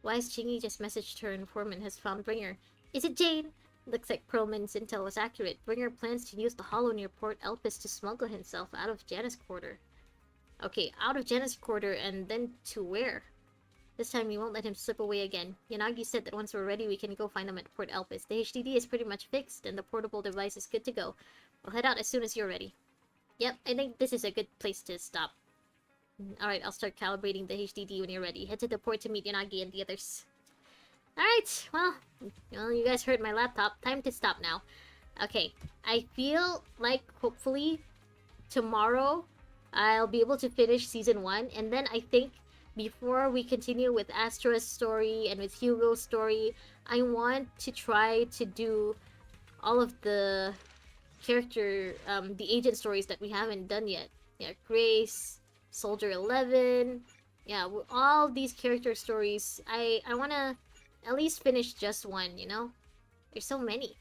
Wise Chingy just messaged her informant has found Bringer. Is it Jane? Looks like Perlman's intel was accurate. Bringer plans to use the hollow near Port Elpis to smuggle himself out of Janus Quarter. Okay, out of Janus Quarter and then to where? This time we won't let him slip away again. Yanagi said that once we're ready we can go find him at Port Elpis. The HDD is pretty much fixed and the portable device is good to go. We'll head out as soon as you're ready. Yep, I think this is a good place to stop. Alright, I'll start calibrating the HDD when you're ready. Head to the port to meet Yanagi and the others. Alright, well, you guys heard my laptop. Time to stop now. Okay, I feel like hopefully tomorrow I'll be able to finish Season 1. And then I think before we continue with Astra's story and with Hugo's story, I want to try to do all of the character, the agent stories that we haven't done yet. Yeah, Grace, Soldier 11, yeah, all these character stories. I want to at least finish just one, you know? There's so many.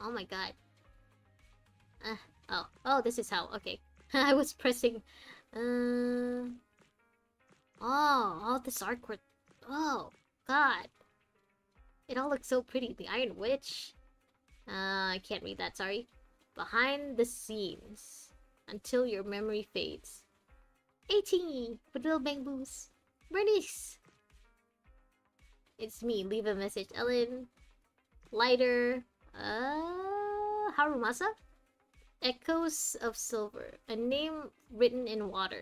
Oh my god. Oh, this is how, okay. I was pressing, all this artwork. Oh, god. It all looks so pretty. The Iron Witch. I can't read that, sorry. Behind the scenes. Until your memory fades. 18! With little bangbos. Bernice! It's me. Leave a message. Ellen. Lighter. Harumasa? Echoes of Silver. A name written in water.